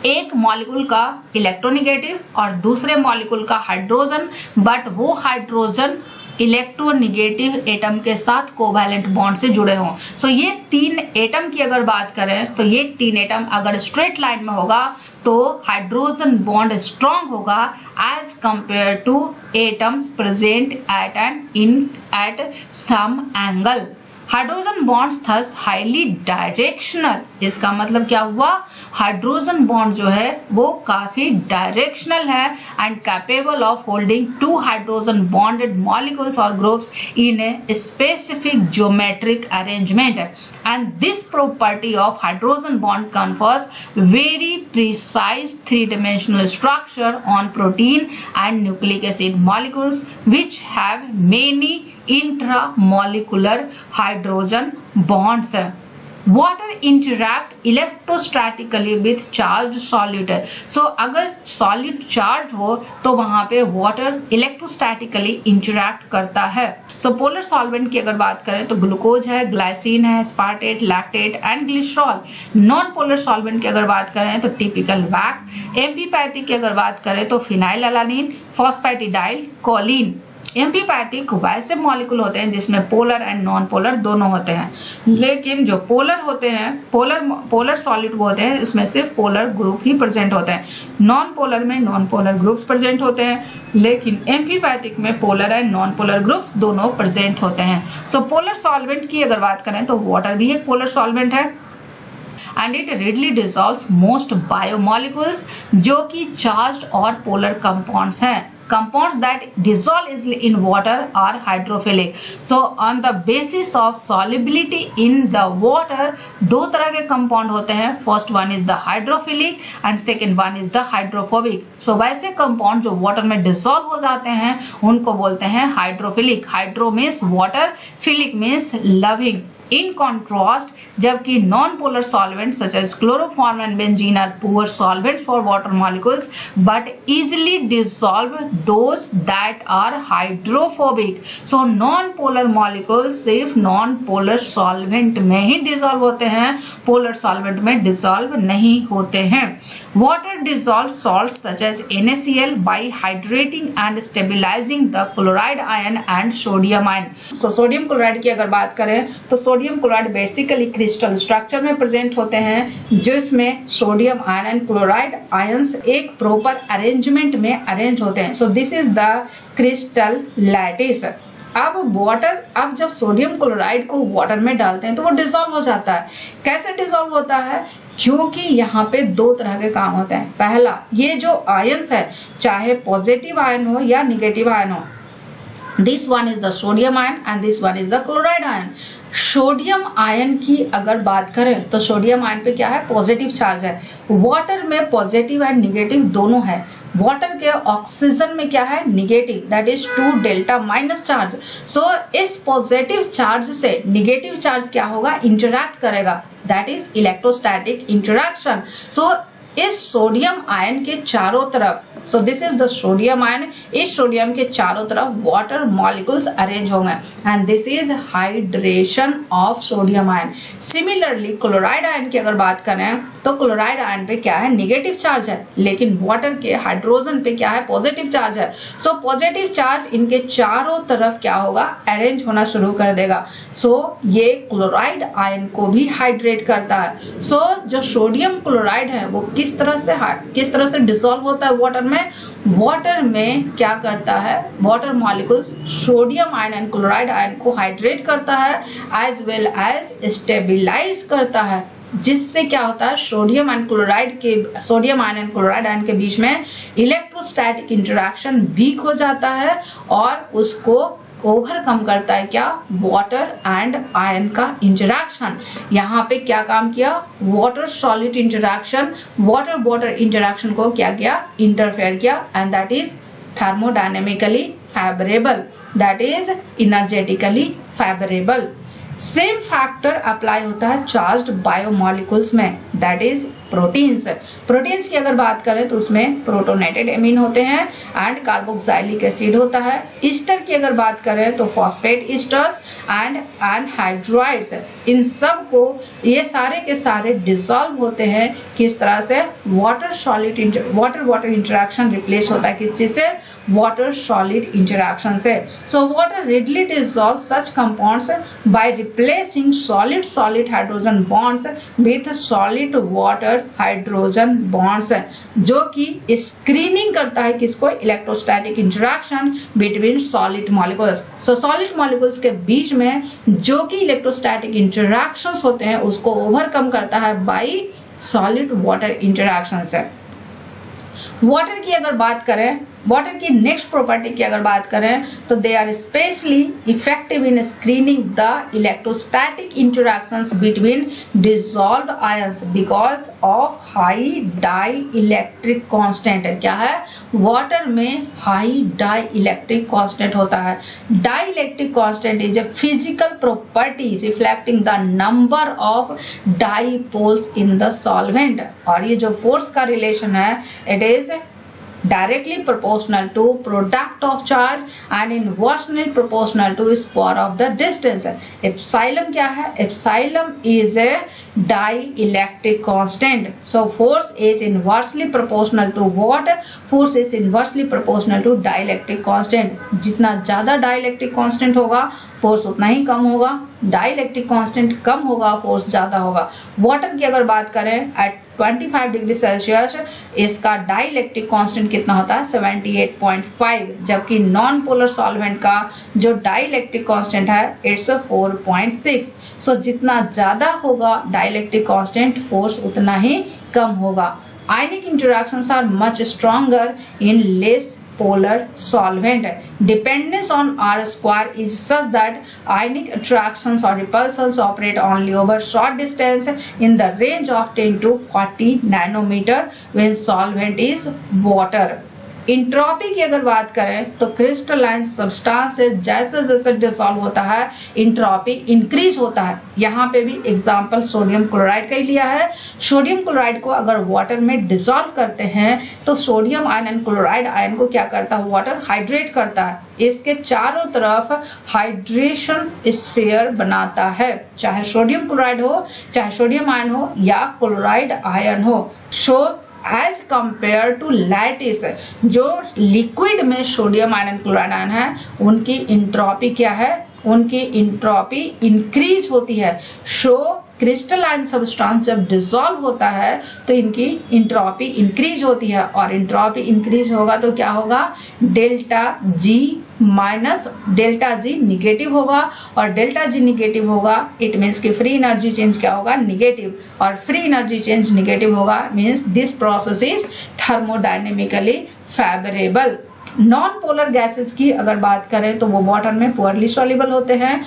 एक मॉलिक्यूल का इलेक्ट्रोनिगेटिव और दूसरे मॉलिक्यूल का हाइड्रोजन, बट वो हाइड्रोजन इलेक्ट्रोनेगेटिव एटम के साथ कोवैलेंट बॉन्ड से जुड़े हों। सो ये 3 एटम की अगर बात करें तो ये 3 एटम अगर स्ट्रेट लाइन में होगा तो हाइड्रोजन बॉन्ड स्ट्रॉन्ग होगा as compare to atoms present at some angle. Hydrogen bonds thus highly directional. इसका मतलब क्या हुआ, हाइड्रोजन बॉन्ड जो है वो काफी डायरेक्शनल है and capable of holding 2 hydrogen bonded molecules और groups in a specific geometric arrangement. And this property of hydrogen bond confers very precise 3-dimensional structure on protein and nucleic acid molecules which have many intramolecular hydrogen bonds. Water interact electrostatically with charged solute. So अगर solute charged हो तो वहां पे water electrostatically interact करता है। So polar solvent की अगर बात करें तो ग्लूकोज है, ग्लाइसिन है, aspartate, lactate and glycerol. Non polar solvent की अगर बात करें तो टिपिकल वैक्स। एम्फीपैथिक की अगर बात करें तो फिनाइलएलानिन, फॉस्फेटिडाइल, कोलिन। एम्फीपैथिक वैसे मॉलिक्यूल होते हैं जिसमें पोलर एंड नॉन पोलर दोनों होते हैं, लेकिन जो पोलर होते हैं, पोलर सॉलिड वो होते हैं उसमें सिर्फ पोलर ग्रुप ही प्रेजेंट होते हैं। नॉन पोलर में नॉन पोलर ग्रुप्स प्रेजेंट होते हैं, लेकिन एम्फीपैथिक में polar and non polar groups दोनों प्रेजेंट होते हैं। सो पोलर सॉल्वेंट की अगर बात करें तो वाटर भी एक पोलर सॉल्वेंट है and it readily dissolves most biomolecules जो कि charged और polar compounds हैं। Compounds that dissolve easily in water are hydrophilic. So on the basis of solubility in the water, 2 तरह के compound होते हैं। First one is the hydrophilic and second one is the hydrophobic. So वैसे compound जो water में dissolve हो जाते हैं उनको बोलते हैं hydrophilic. Hydro means water, philic means loving. In contrast, जबकि non-polar solvents such as chloroform and benzene are poor solvents for water molecules but easily dissolve those that are hydrophobic. So non-polar molecules सिर्फ non-polar solvent में ही dissolve होते हैं, polar solvent में dissolve नहीं होते हैं। Water dissolves salts such as NaCl by hydrating and stabilizing the chloride ion and sodium ion. So sodium chloride की अगर बात करें तो sodium chloride basically crystal structure में प्रेजेंट होते हैं जिसमें sodium ion and chloride ions एक प्रॉपर अरेंजमेंट में अरेंज होते हैं। सो this is the crystal lattice. अब जब सोडियम क्लोराइड को वाटर में डालते हैं तो वो डिसॉल्व हो जाता है। कैसे डिसॉल्व होता है, क्योंकि यहाँ पे 2 तरह के काम होते हैं। पहला, ये जो आयंस है चाहे पॉजिटिव आयन हो या निगेटिव आयन हो, this one is the sodium ion and this one is the chloride ion. Sodium ion की अगर बात करें तो सोडियम आयन पे क्या है, पॉजिटिव चार्ज है। वाटर में पॉजिटिव एंड निगेटिव दोनों है। वाटर के ऑक्सीजन में क्या है, negative, that is 2 delta minus charge. So इस पॉजिटिव चार्ज से निगेटिव चार्ज क्या होगा, इंटरैक्ट करेगा, that is electrostatic interaction. So इस सोडियम आयन के चारों तरफ, so this is the sodium ion, इस सोडियम के चारों तरफ वाटर मॉलिक्यूल्स अरेंज होंगे and this is hydration of sodium ion. Similarly chloride ion की अगर बात करें तो क्लोराइड आयन पे क्या है, निगेटिव चार्ज है, लेकिन वाटर के हाइड्रोजन पे क्या है, पॉजिटिव चार्ज है। सो पॉजिटिव चार्ज इनके चारों तरफ क्या होगा, अरेंज होना शुरू कर देगा। सो ये क्लोराइड आयन को भी हाइड्रेट करता है। सो जो सोडियम क्लोराइड है वो किस तरह से डिसॉल्व होता है वाटर में। वाटर में क्या करता है, water molecules sodium ion and chloride ion को हाइड्रेट करता है एज वेल एज स्टेबिलाइज करता है, जिससे क्या होता है, sodium ion and chloride ion के बीच में इलेक्ट्रोस्टैटिक इंटरैक्शन वीक हो जाता है और उसको ओवरकम करता है क्या, वाटर एंड आयन का इंटरैक्शन। यहाँ पे क्या काम किया, water solid interaction, water interaction को क्या किया, इंटरफेयर किया and that is thermodynamically favourable, that is energetically favourable. Same factor apply होता है चार्ज्ड बायोमॉलिक्यूल्स में, दैट इज प्रोटीन्स। प्रोटीन्स की अगर बात करें तो उसमें प्रोटोनेटेड एमीन होते हैं एंड कार्बोक्सिलिक एसिड होता है। ईस्टर की अगर बात करें तो फॉस्फेट ईस्टर्स एंड एनहाइड्राइड्स, इन सब को ये सारे के सारे डिसॉल्व होते हैं। किस तरह से? Water solid water interaction replace होता है किस चीज से? वाटर सॉलिड इंटरेक्शन से। So water readily dissolve such compounds by replacing solid hydrogen bonds with solid water hydrogen bonds, जो कि स्क्रीनिंग करता है किसको? Electrostatic interaction between solid molecules. सो सॉलिड मॉलिक्यूल्स के बीच में जो कि इलेक्ट्रोस्टैटिक इंटरेक्शंस होते हैं उसको ओवरकम करता है बाय सॉलिड वाटर इंटरेक्शन से। वाटर की अगर बात करें, वाटर की नेक्स्ट प्रॉपर्टी की अगर बात करें तो they are specially effective in screening the electrostatic interactions between dissolved ions because of high dielectric constant. क्या है? वाटर में हाई डाई इलेक्ट्रिक कांस्टेंट होता है। Dielectric constant is a physical property reflecting the number of dipoles in the solvent. और ये जो फोर्स का रिलेशन है it is directly proportional to product of charge and inversely proportional to square of the distance. Epsilon क्या है? Epsilon is a dielectric constant. So force is inversely proportional to what? Force is inversely proportional to dielectric constant. जितना ज्यादा dielectric constant होगा फोर्स उतना ही कम होगा। डाइलेक्ट्रिक कांस्टेंट कम होगा, फोर्स ज्यादा होगा। वाटर की अगर बात करें एट 25 डिग्री सेल्सियस इसका डाइलेक्ट्रिक कांस्टेंट कितना होता है? 78.5, जबकि नॉन पोलर सॉल्वेंट का जो डाइलेक्ट्रिक कांस्टेंट है इट्स 4.6। सो जितना ज्यादा होगा डाइलेक्ट्रिक कांस्टेंट फोर्स उतना ही कम होगा। Ionic interactions are much stronger in less polar solvent. Dependence on R square is such that ionic attractions or repulsions operate only over short distance in the range of 10 to 40 nanometer when solvent is water. Entropy की अगर बात करें तो क्रिस्टलाइन सब्सटेंस जैसे जैसे डिसॉल्व होता है इंट्रोपी इंक्रीज होता है। यहाँ पे भी एग्जांपल सोडियम क्लोराइड का ही लिया है। सोडियम क्लोराइड को अगर वाटर में डिसॉल्व करते हैं तो sodium ion and chloride ion को क्या करता है? वाटर हाइड्रेट करता है, इसके चारों तरफ हाइड्रेशन स्फीयर बनाता है, चाहे सोडियम क्लोराइड हो, चाहे सोडियम आयन हो या क्लोराइड आयन हो। So as compare to lattice, जो लिक्विड में सोडियम आयन क्लोराइड आयन है उनकी इंट्रोपी क्या है? उनकी इंट्रोपी इंक्रीज होती है। सो क्रिस्टलाइन सब्सटेंस जब डिसॉल्व होता है तो इनकी इंट्रोपी इंक्रीज होती है, और इंट्रोपी इंक्रीज होगा तो क्या होगा? Delta G minus delta G negative होगा, और डेल्टा जी निगेटिव होगा इट मीन्स कि फ्री एनर्जी चेंज क्या होगा? निगेटिव, और फ्री एनर्जी चेंज निगेटिव होगा means this process is thermodynamically favourable. Non polar gases की अगर बात करें तो वो वाटर में पुअरली सॉल्युबल होते हैं।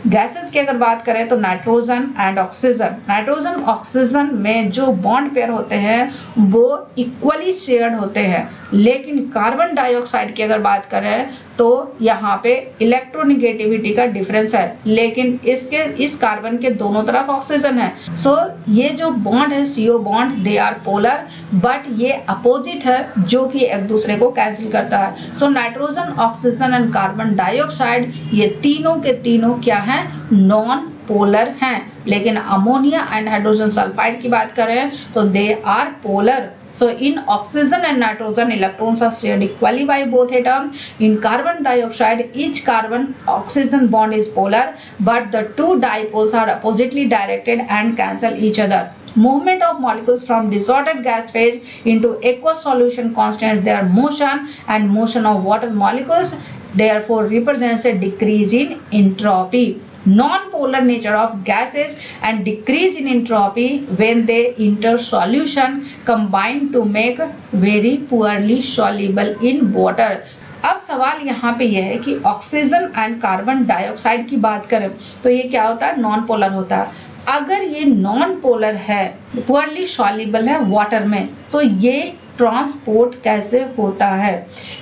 गैसेस की अगर बात करें तो nitrogen and oxygen. Nitrogen oxygen में जो बॉन्ड पेयर होते हैं वो इक्वली शेयर्ड होते हैं, लेकिन कार्बन डाइऑक्साइड की अगर बात करें तो यहाँ पे इलेक्ट्रोनिगेटिविटी का डिफरेंस है, लेकिन इस कार्बन के दोनों तरफ ऑक्सीजन है। सो ये जो बॉन्ड है CO bond they are polar, but ये अपोजिट है जो कि एक दूसरे को कैंसिल करता है। So nitrogen, oxygen and carbon dioxide ये तीनों के तीनों क्या है? नॉन पोलर हैं। लेकिन अमोनिया एंड हाइड्रोजन सल्फाइड की बात करें तो they are polar. So in oxygen and nitrogen, electrons are shared equally by both atoms. In carbon dioxide, each carbon-oxygen bond is polar, but the two dipoles are oppositely directed and cancel each other. Movement of molecules from disordered gas phase into aqueous solution constants their motion, and motion of water molecules therefore represents a decrease in entropy. Non-polar nature of gases and decrease in entropy when they enter solution combine to make very poorly soluble in water. अब सवाल यहाँ पे यह है कि ऑक्सीजन एंड कार्बन डाइऑक्साइड की बात करें तो ये क्या होता है? नॉन पोलर होता है। अगर ये नॉन पोलर है, पुअरली सॉल्युबल है वाटर में, तो ये ट्रांसपोर्ट कैसे होता है?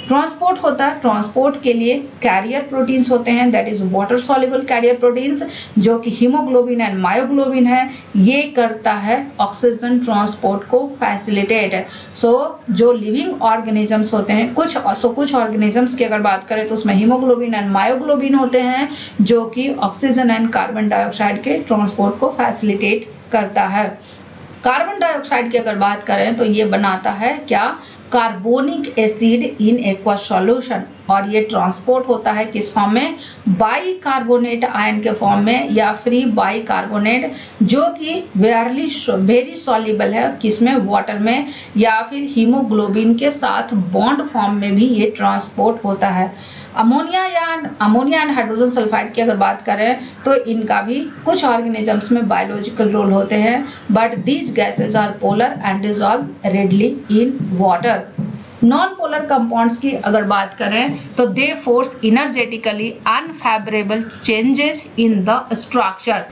ट्रांसपोर्ट होता है, ट्रांसपोर्ट के लिए कैरियर प्रोटीन्स होते हैं, that is water soluble carrier proteins, जो कि हीमोग्लोबिन एंड मायोग्लोबिन है, ये करता है ऑक्सीजन ट्रांसपोर्ट को फैसिलिटेट। सो जो लिविंग ऑर्गेनिजम्स होते हैं, कुछ ऑर्गेनिजम्स की अगर बात करें तो उसमें हीमोग्लोबिन एंड मायोग्लोबिन होते हैं, जो कि ऑक्सीजन एंड कार्बन डाइऑक्साइड के ट्रांसपोर्ट को फैसिलिटेट करता है। कार्बन डाइऑक्साइड की अगर बात करें तो ये बनाता है क्या? Carbonic acid in aqueous solution, और ये ट्रांसपोर्ट होता है किस फॉर्म में? बाइकार्बोनेट आयन के फॉर्म में या फ्री बाइकार्बोनेट, जो कि वेरी सॉल्युबल है, किसमें? वाटर में, या फिर हीमोग्लोबिन के साथ बॉन्ड फॉर्म में भी ये ट्रांसपोर्ट होता है। अमोनिया एंड हाइड्रोजन सल्फाइड की अगर बात करें तो इनका भी कुछ ऑर्गेनिजम्स में बायोलॉजिकल रोल होते हैं, but these gases are polar and dissolve readily in water. Non polar compounds की अगर बात करें तो they force energetically unfavourable changes in the structure.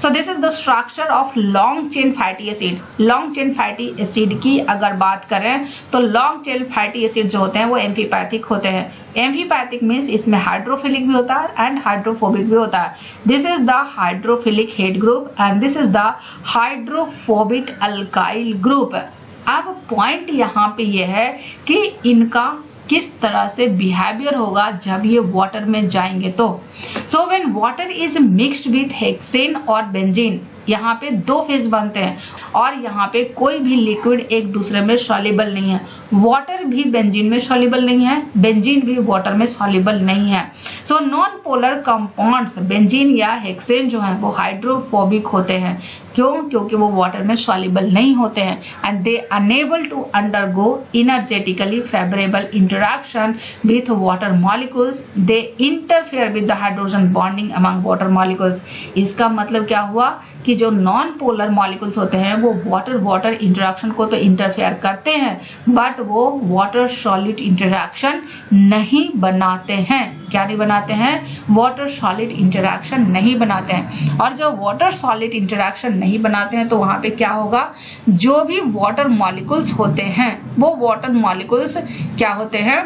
So this is the structure of long chain fatty acid. Long chain fatty acid की अगर बात करें तो लॉन्ग चेन फैटी एसिड जो होते हैं वो एम्फीपैथिक होते हैं। एम्फीपैथिक मीन्स इसमें हाइड्रोफिलिक भी होता है एंड हाइड्रोफोबिक भी होता है। This is the hydrophilic head group and this is the hydrophobic alkyl group. अब पॉइंट यहाँ पे ये है कि इनका किस तरह से बिहेवियर होगा जब ये वाटर में जाएंगे तो। So when water is mixed with hexane और बेंजीन, यहाँ पे दो फेज बनते हैं और यहाँ पे कोई भी लिक्विड एक दूसरे में सॉल्युबल नहीं है। वाटर भी बेंजीन में सॉल्युबल नहीं है, बेंजीन भी वाटर में सॉल्युबल नहीं है। So non polar compounds benzene या हेक्सेन जो है वो हाइड्रोफोबिक होते हैं। क्यों? क्योंकि वो वाटर में सॉल्युबल नहीं होते हैं and they unable to undergo energetically favourable interaction with water molecules. They interfere with the hydrogen bonding among water molecules. इसका मतलब क्या हुआ कि जो नॉन पोलर मॉलिक्यूल्स होते हैं वो वाटर इंटरेक्शन को तो इंटरफेयर करते हैं, बट वो वाटर सॉलिड इंटरेक्शन नहीं बनाते हैं। क्या नहीं बनाते हैं? वाटर सॉलिड इंटरेक्शन नहीं बनाते हैं। और जब वाटर सॉलिड इंटरेक्शन नहीं बनाते हैं तो वहां पे क्या होगा? जो भी वाटर मॉलिक्यूल्स होते हैं वो वाटर मॉलिक्यूल्स क्या होते हैं?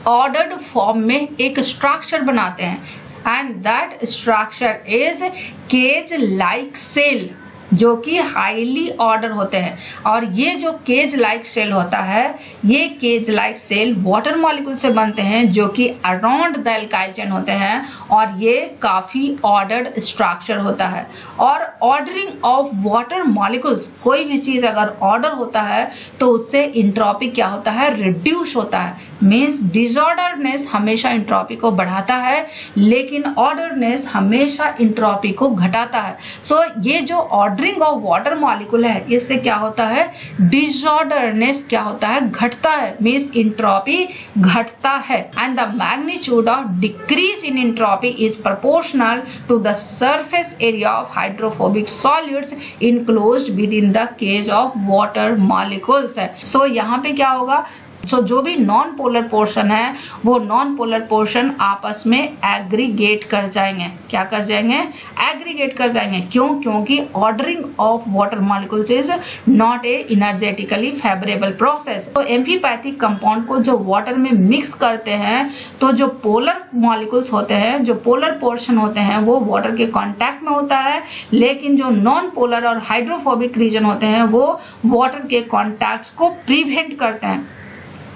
ऑर्डर्ड फॉर्म में एक स्ट्रक्चर बनाते हैं and that structure is cage like cell, जो कि हाईली ऑर्डर होते हैं। और ये जो केज लाइक सेल होता है, ये cage like cell water molecule से बनते हैं जो कि अराउंड द एल्काइल चेन होते हैं, और ये काफी ऑर्डर्ड स्ट्रक्चर होता है। और ऑर्डरिंग ऑफ वाटर मॉलिक्यूल्स, कोई भी चीज अगर ऑर्डर होता है तो उससे इंट्रोपी क्या होता है? रिड्यूस होता है। मीन्स डिसऑर्डरनेस हमेशा इंट्रोपी को बढ़ाता है, लेकिन ऑर्डरनेस हमेशा इंट्रोपी को घटाता है। सो ये जो ऑर्डरिंग ऑफ वाटर मॉलिक्यूल है, इससे क्या होता है? डिसऑर्डरनेस क्या होता है? घटता है। मीन्स इंट्रोपी घटता है and the magnitude of decrease in entropy is proportional to the surface area of hydrophobic solutes enclosed within the cage of water molecules है। सो यहाँ पे क्या होगा? जो भी नॉन पोलर पोर्शन है वो नॉन पोलर पोर्शन आपस में एग्रीगेट कर जाएंगे। क्या कर जाएंगे? एग्रीगेट कर जाएंगे। क्यों? क्योंकि ordering of water molecules is not a energetically favourable process. तो एम्फीपैथिक कंपाउंड को जो वाटर में मिक्स करते हैं तो जो पोलर मॉलिक्यूल्स होते हैं, जो पोलर पोर्शन होते हैं वो वाटर के कांटेक्ट में होता है, लेकिन जो नॉन पोलर और हाइड्रोफोबिक रीजन होते हैं वो वाटर के कांटेक्ट को प्रिवेंट करते हैं।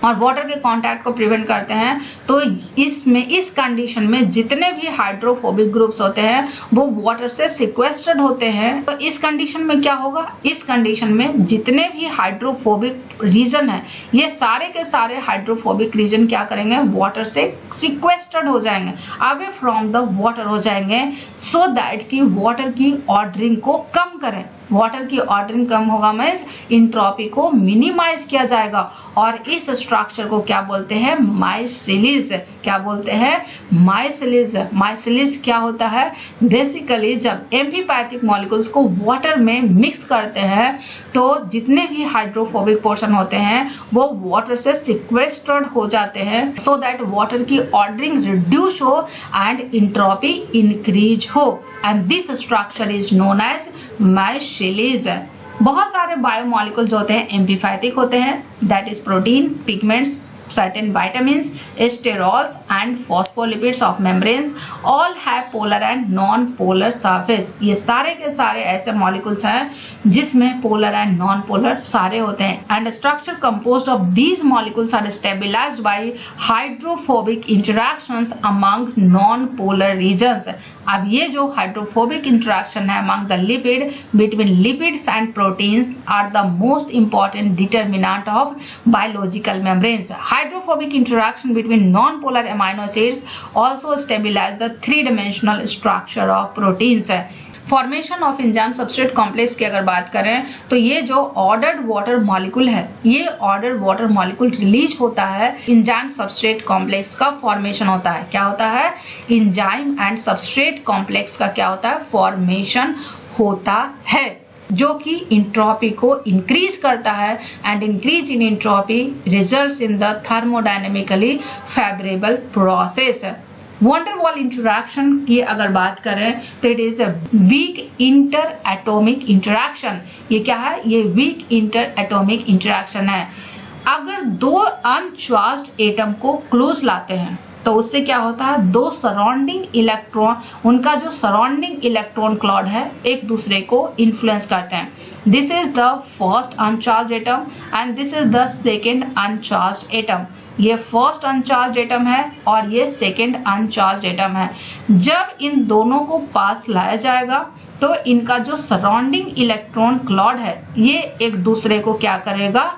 और वाटर के कांटेक्ट को प्रिवेंट करते हैं तो इस कंडीशन में जितने भी हाइड्रोफोबिक ग्रुप्स होते हैं वो वाटर से सिक्वेस्टर्ड होते हैं। तो इस कंडीशन में क्या होगा? इस कंडीशन में जितने भी हाइड्रोफोबिक रीजन है, ये सारे के सारे हाइड्रोफोबिक रीजन क्या करेंगे? वाटर से सिक्वेस्टर्ड हो जाएंगे, अवे फ्रॉम द वाटर हो जाएंगे, सो दैट कि वाटर की ऑर्डरिंग को कम करें। वाटर की ऑर्डरिंग कम होगा मींस इंट्रोपी को मिनिमाइज किया जाएगा। और इस स्ट्रक्चर को क्या बोलते हैं? माइसिलिस। क्या बोलते हैं? माइसिलिस। माइसिलिस क्या होता है? बेसिकली जब एम्फीपैथिक मॉलिक्यूल्स को वाटर में मिक्स करते हैं तो जितने भी हाइड्रोफोबिक पोर्शन होते हैं वो वाटर से सिक्वेस्टर्ड हो जाते हैं, सो दैट वाटर की ऑर्डरिंग रिड्यूस हो एंड इंट्रोपी इंक्रीज हो, and this structure is known as micelles. बहुत सारे बायोमोलिकुल्स होते हैं एम्फीफैटिक होते हैं, that is protein, pigments, certain vitamins, sterols and phospholipids of membranes all have polar and non-polar surface। ये सारे के सारे ऐसे molecules हैं जिसमें polar and non-polar सारे होते हैं and structure composed of these molecules are stabilized by hydrophobic interactions among non-polar regions। अब ये जो hydrophobic interaction है among the lipid between lipids and proteins are the most important determinant of biological membranes। Hydrophobic interaction between non-polar amino acids also stabilize the three-dimensional structure of proteins। Formation of enzyme substrate complex की अगर बात करें तो ये जो ऑर्डर्ड वाटर मॉलिक्यूल है, ये ऑर्डर्ड वाटर मॉलिक्यूल रिलीज होता है एंजाइम सबस्ट्रेट कॉम्प्लेक्स का फॉर्मेशन होता है। क्या होता है? एंजाइम एंड सबस्ट्रेट कॉम्प्लेक्स का क्या होता है? फॉर्मेशन होता है, जो कि इंट्रोपी को इंक्रीज करता है and increase in entropy results in the thermodynamically favourable process. Van der Waals interaction की अगर बात करें तो it is a weak interatomic interaction. ये क्या है? ये वीक इंटर एटॉमिक इंटरैक्शन है। अगर दो अनचार्ज्ड एटम को क्लोज लाते हैं तो उससे क्या होता है? दो सराउंडिंग इलेक्ट्रॉन, उनका जो सराउंडिंग इलेक्ट्रॉन क्लाउड है एक दूसरे को इन्फ्लुएंस करते हैं। This is the first uncharged atom and this is the second uncharged atom. ये फर्स्ट अनचार्ज्ड एटम है और ये सेकेंड अनचार्ज्ड एटम है। जब इन दोनों को पास लाया जाएगा तो इनका जो सराउंडिंग इलेक्ट्रॉन क्लाउड है ये एक दूसरे को क्या करेगा?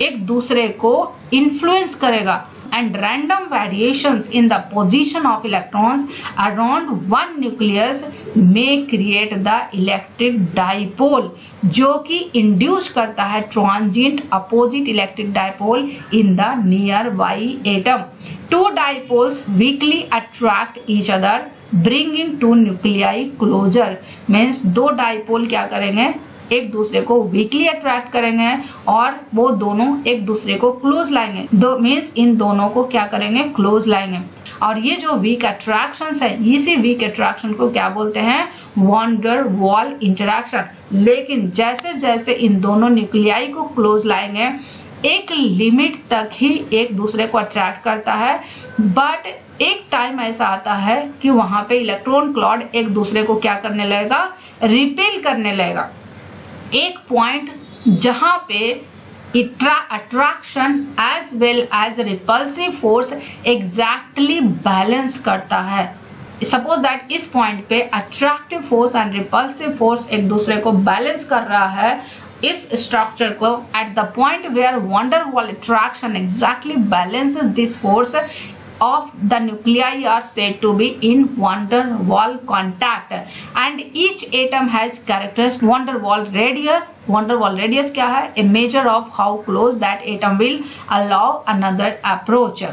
एक दूसरे को इन्फ्लुएंस करेगा and random variations in the position of electrons around one nucleus may create the electric dipole, जो कि इंड्यूस करता है transient opposite electric dipole in the nearby atom। Two dipoles weakly attract each other bringing two nuclei closer। means दो डाइपोल क्या करेंगे? एक दूसरे को वीकली अट्रैक्ट करेंगे और वो दोनों एक दूसरे को क्लोज लाएंगे। दो मीन्स इन दोनों को क्या करेंगे? क्लोज लाएंगे। और ये जो वीक अट्रैक्शंस है, इसी वीक अट्रैक्शन को क्या बोलते हैं? Van der Waals interaction. लेकिन जैसे जैसे इन दोनों न्यूक्लियाई को क्लोज लाएंगे एक लिमिट तक ही एक दूसरे को अट्रैक्ट करता है, बट एक टाइम ऐसा आता है कि वहां पे इलेक्ट्रॉन क्लाउड एक दूसरे को क्या करने लगेगा? रिपेल करने लगेगा। एक पॉइंट जहां पे attraction as well as repulsive force exactly balance करता है। सपोज दैट इस पॉइंट पे attractive force and repulsive force एक दूसरे को बैलेंस कर रहा है इस स्ट्रक्चर को। At the point where van der Waals attraction exactly balances this force of the nuclei are said to be in van der Waal contact and each atom has characteristic van der Waal radius। van der Waal radius क्या है? a measure of how close that atom will allow another approach।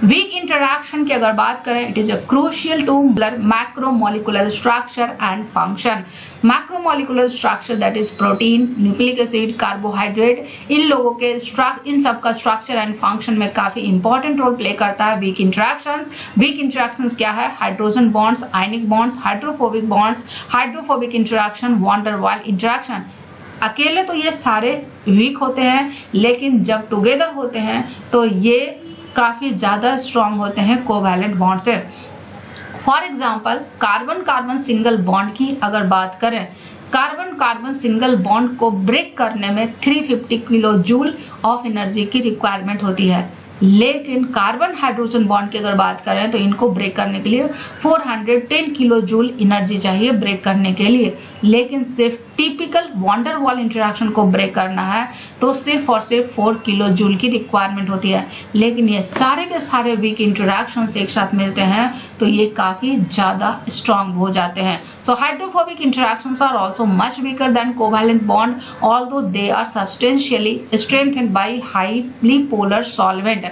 Weak interaction की अगर बात करें it is a crucial to macromolecular structure and function. Macromolecular structure that is protein, nucleic acid, carbohydrate, इन लोगों के इन सब का स्ट्रक्चर एंड फंक्शन में काफी इंपॉर्टेंट रोल प्ले करता है वीक इंटरैक्शंस। वीक इंटरैक्शंस क्या है? Hydrogen bonds, ionic bonds, hydrophobic bonds, hydrophobic interaction, van der Waals interaction. अकेले तो ये सारे वीक होते हैं लेकिन जब टुगेदर होते हैं तो ये काफी ज्यादा स्ट्रॉन्ग होते हैं कोवैलेंट बॉन्ड से। For example carbon carbon single bond की अगर बात करें, कार्बन कार्बन सिंगल बॉन्ड को ब्रेक करने में 350 किलो जूल ऑफ एनर्जी की रिक्वायरमेंट होती है, लेकिन कार्बन हाइड्रोजन बॉन्ड की अगर बात करें तो इनको ब्रेक करने के लिए 410 किलो जूल एनर्जी चाहिए ब्रेक करने के लिए। लेकिन सिर्फ typical van der Waals interaction को ब्रेक करना है तो सिर्फ और सिर्फ 4 किलो जूल की रिक्वायरमेंट होती है। लेकिन ये सारे के सारे वीक इंटरैक्शंस एक साथ मिलते हैं तो ये काफी ज्यादा स्ट्रॉन्ग हो जाते हैं। So hydrophobic interactions are also much weaker than covalent bond although they are substantially strengthened by highly polar solvent.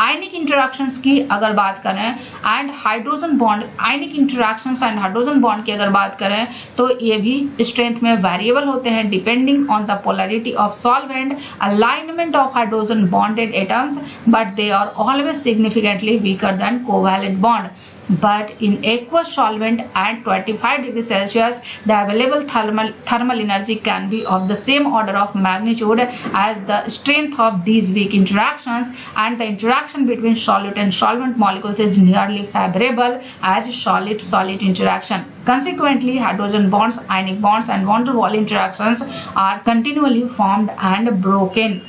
Ionic interactions की अगर बात करें and hydrogen bond, ionic interactions and hydrogen bond की अगर बात करें तो ये भी स्ट्रेंथ में वेरिएबल होते हैं depending on the polarity of solvent, alignment of hydrogen bonded atoms, but they are always significantly weaker than covalent bond. but in aqueous solvent at 25 degrees Celsius, the available thermal energy can be of the same order of magnitude as the strength of these weak interactions, and the interaction between solute and solvent molecules is nearly favorable as solid-solid interaction. Consequently, hydrogen bonds, ionic bonds, and van der Waals interactions are continually formed and broken.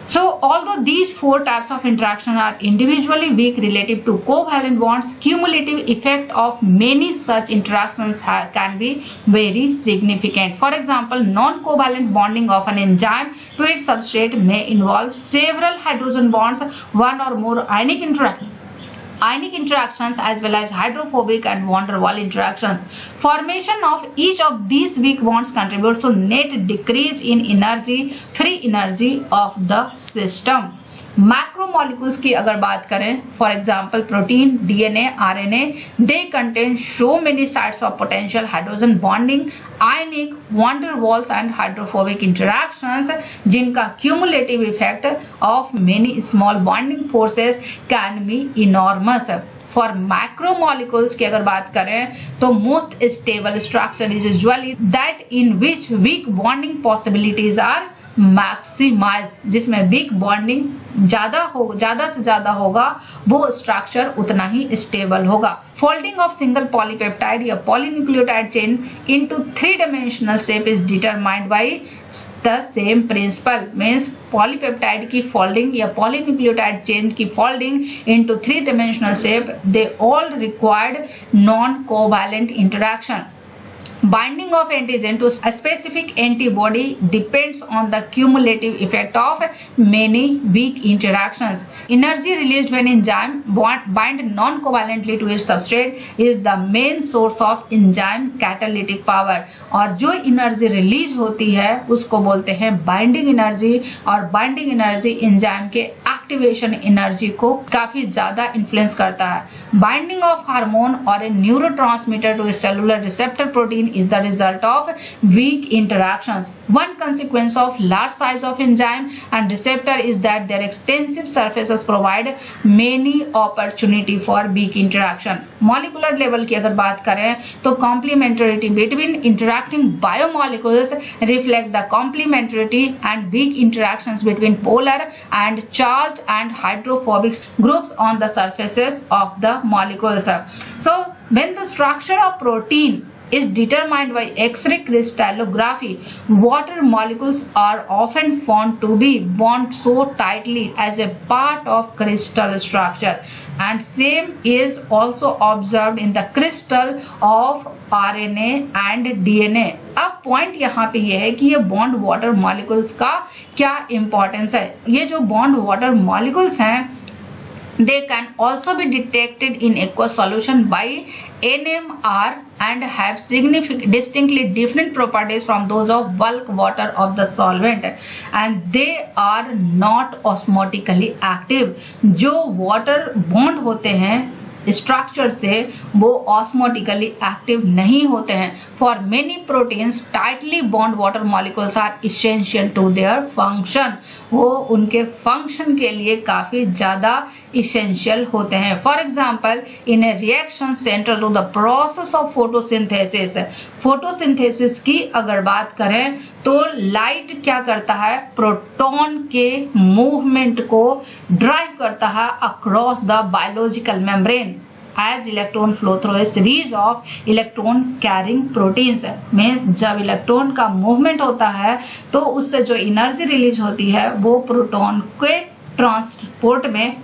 So, although these four types of interaction are individually weak relative to covalent bonds, cumulative effect of many such interactions can be very significant. For example, non-covalent bonding of an enzyme to its substrate may involve several hydrogen bonds, one or more ionic interactions, as well as hydrophobic and van der Waals interactions. Formation of each of these weak bonds contributes to net decrease in free energy of the system. Macromolecules की अगर बात करें, for example protein, DNA, RNA, they contain so many sites of potential hydrogen bonding, ionic, van der Waals and hydrophobic interactions, जिनका cumulative effect of many small bonding forces can be enormous. For macromolecules की अगर बात करें तो most stable structure is usually that in which weak bonding possibilities are maximise, जिसमें वीक बॉन्डिंग ज्यादा से ज्यादा होगा वो स्ट्रक्चर उतना ही स्टेबल होगा. फोल्डिंग ऑफ सिंगल पॉलीपेप्टाइड या polynucleotide chain into 3-dimensional shape is determined by the same principle. Means polypeptide की फोल्डिंग या पॉलीन्यूक्लियोटाइड चेन की folding into 3-dimensional shape, they all required non covalent interaction. Binding of antigen to a specific antibody depends on the cumulative effect of many weak interactions. Energy released when enzyme bind non-covalently to its substrate is the main source of enzyme catalytic power. और जो एनर्जी रिलीज होती है उसको बोलते हैं बाइंडिंग एनर्जी, और बाइंडिंग एनर्जी एंजाइम के एक्टिवेशन एनर्जी को काफी ज्यादा इन्फ्लुएंस करता है. बाइंडिंग ऑफ हार्मोन और a neurotransmitter to cellular receptor protein is the result of weak interactions. One consequence of large size of enzyme and receptor is that their extensive surfaces provide many opportunity for weak interaction. Molecular level की अगर बात करें तो complementarity between interacting biomolecules reflect the complementarity and weak interactions between polar and charged and hydrophobic groups on the surfaces of the molecules. So when the structure of protein is determined by X-ray crystallography, water molecules are often found to be bound so tightly as a part of crystal structure, and same is also observed in the crystal of RNA and DNA. अब पॉइंट यहाँ पे ये है कि ये बॉन्ड वाटर मॉलिक्यूल्स का क्या इंपॉर्टेंस है. ये जो बॉन्ड वाटर मॉलिक्यूल्स हैं, they can also be detected in aqueous solution by NMR and have distinctly different properties from those of bulk water of the solvent, and they are not osmotically active. जो वाटर बॉन्ड होते हैं स्ट्रक्चर से वो ऑस्मोटिकली एक्टिव नहीं होते हैं. For many proteins tightly bond water molecules are essential to their function. वो उनके फंक्शन के लिए काफी ज्यादा इसेंशियल होते हैं. For example, in a reaction central to the process of photosynthesis. Photosynthesis की अगर बात करें तो लाइट क्या करता है, प्रोटॉन के मूवमेंट को ड्राइव करता है across the biological membrane as electron flow through a series of electron carrying proteins. Means जब इलेक्ट्रॉन का मूवमेंट होता है तो उससे जो एनर्जी रिलीज होती है वो प्रोटॉन के ट्रांसपोर्ट में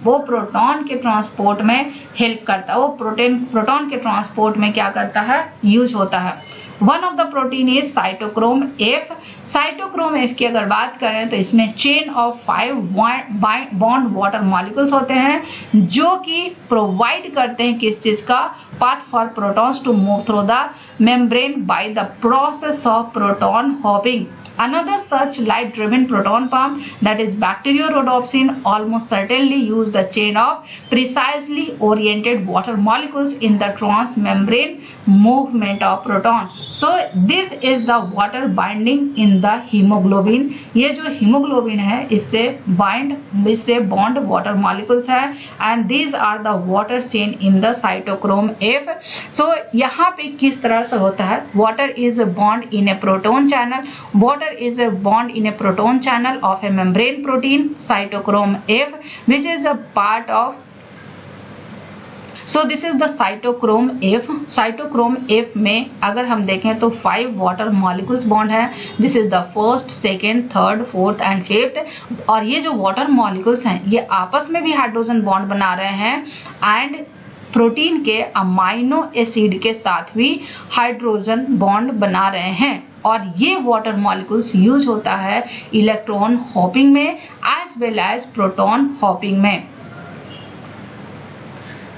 हेल्प करता है. वो प्रोटॉन के ट्रांसपोर्ट में क्या करता है, यूज होता है. One of the protein is cytochrome F. Cytochrome F की अगर बात करें तो इसमें chain of 5 bond water molecules होते हैं जो कि प्रोवाइड करते हैं किस चीज का, path for protons to move through the membrane by the process of proton hopping. Another such light-driven proton pump, that is bacteriorhodopsin, almost certainly use the chain of precisely oriented water molecules in the transmembrane movement of proton. So this is the water binding in the hemoglobin. ये जो hemoglobin है इससे bond water molecules है, and these are the water chain in the cytochrome F. So यहाँ पे किस तरह से होता है, water is a bond in a proton channel. Water is a bond in a proton channel of a membrane protein cytochrome F, which is a part of. So this is the cytochrome F. cytochrome F में अगर हम देखें तो 5 water molecules bond है. This is the first, second, third, fourth and fifth. और ये जो water molecules हैं ये आपस में भी हाइड्रोजन बॉन्ड बना रहे हैं एंड प्रोटीन के अमाइनो एसिड के साथ भी हाइड्रोजन बॉन्ड बना रहे हैं. और ये वाटर मॉलिक्यूल्स यूज होता है इलेक्ट्रॉन हॉपिंग में as well as proton hopping में.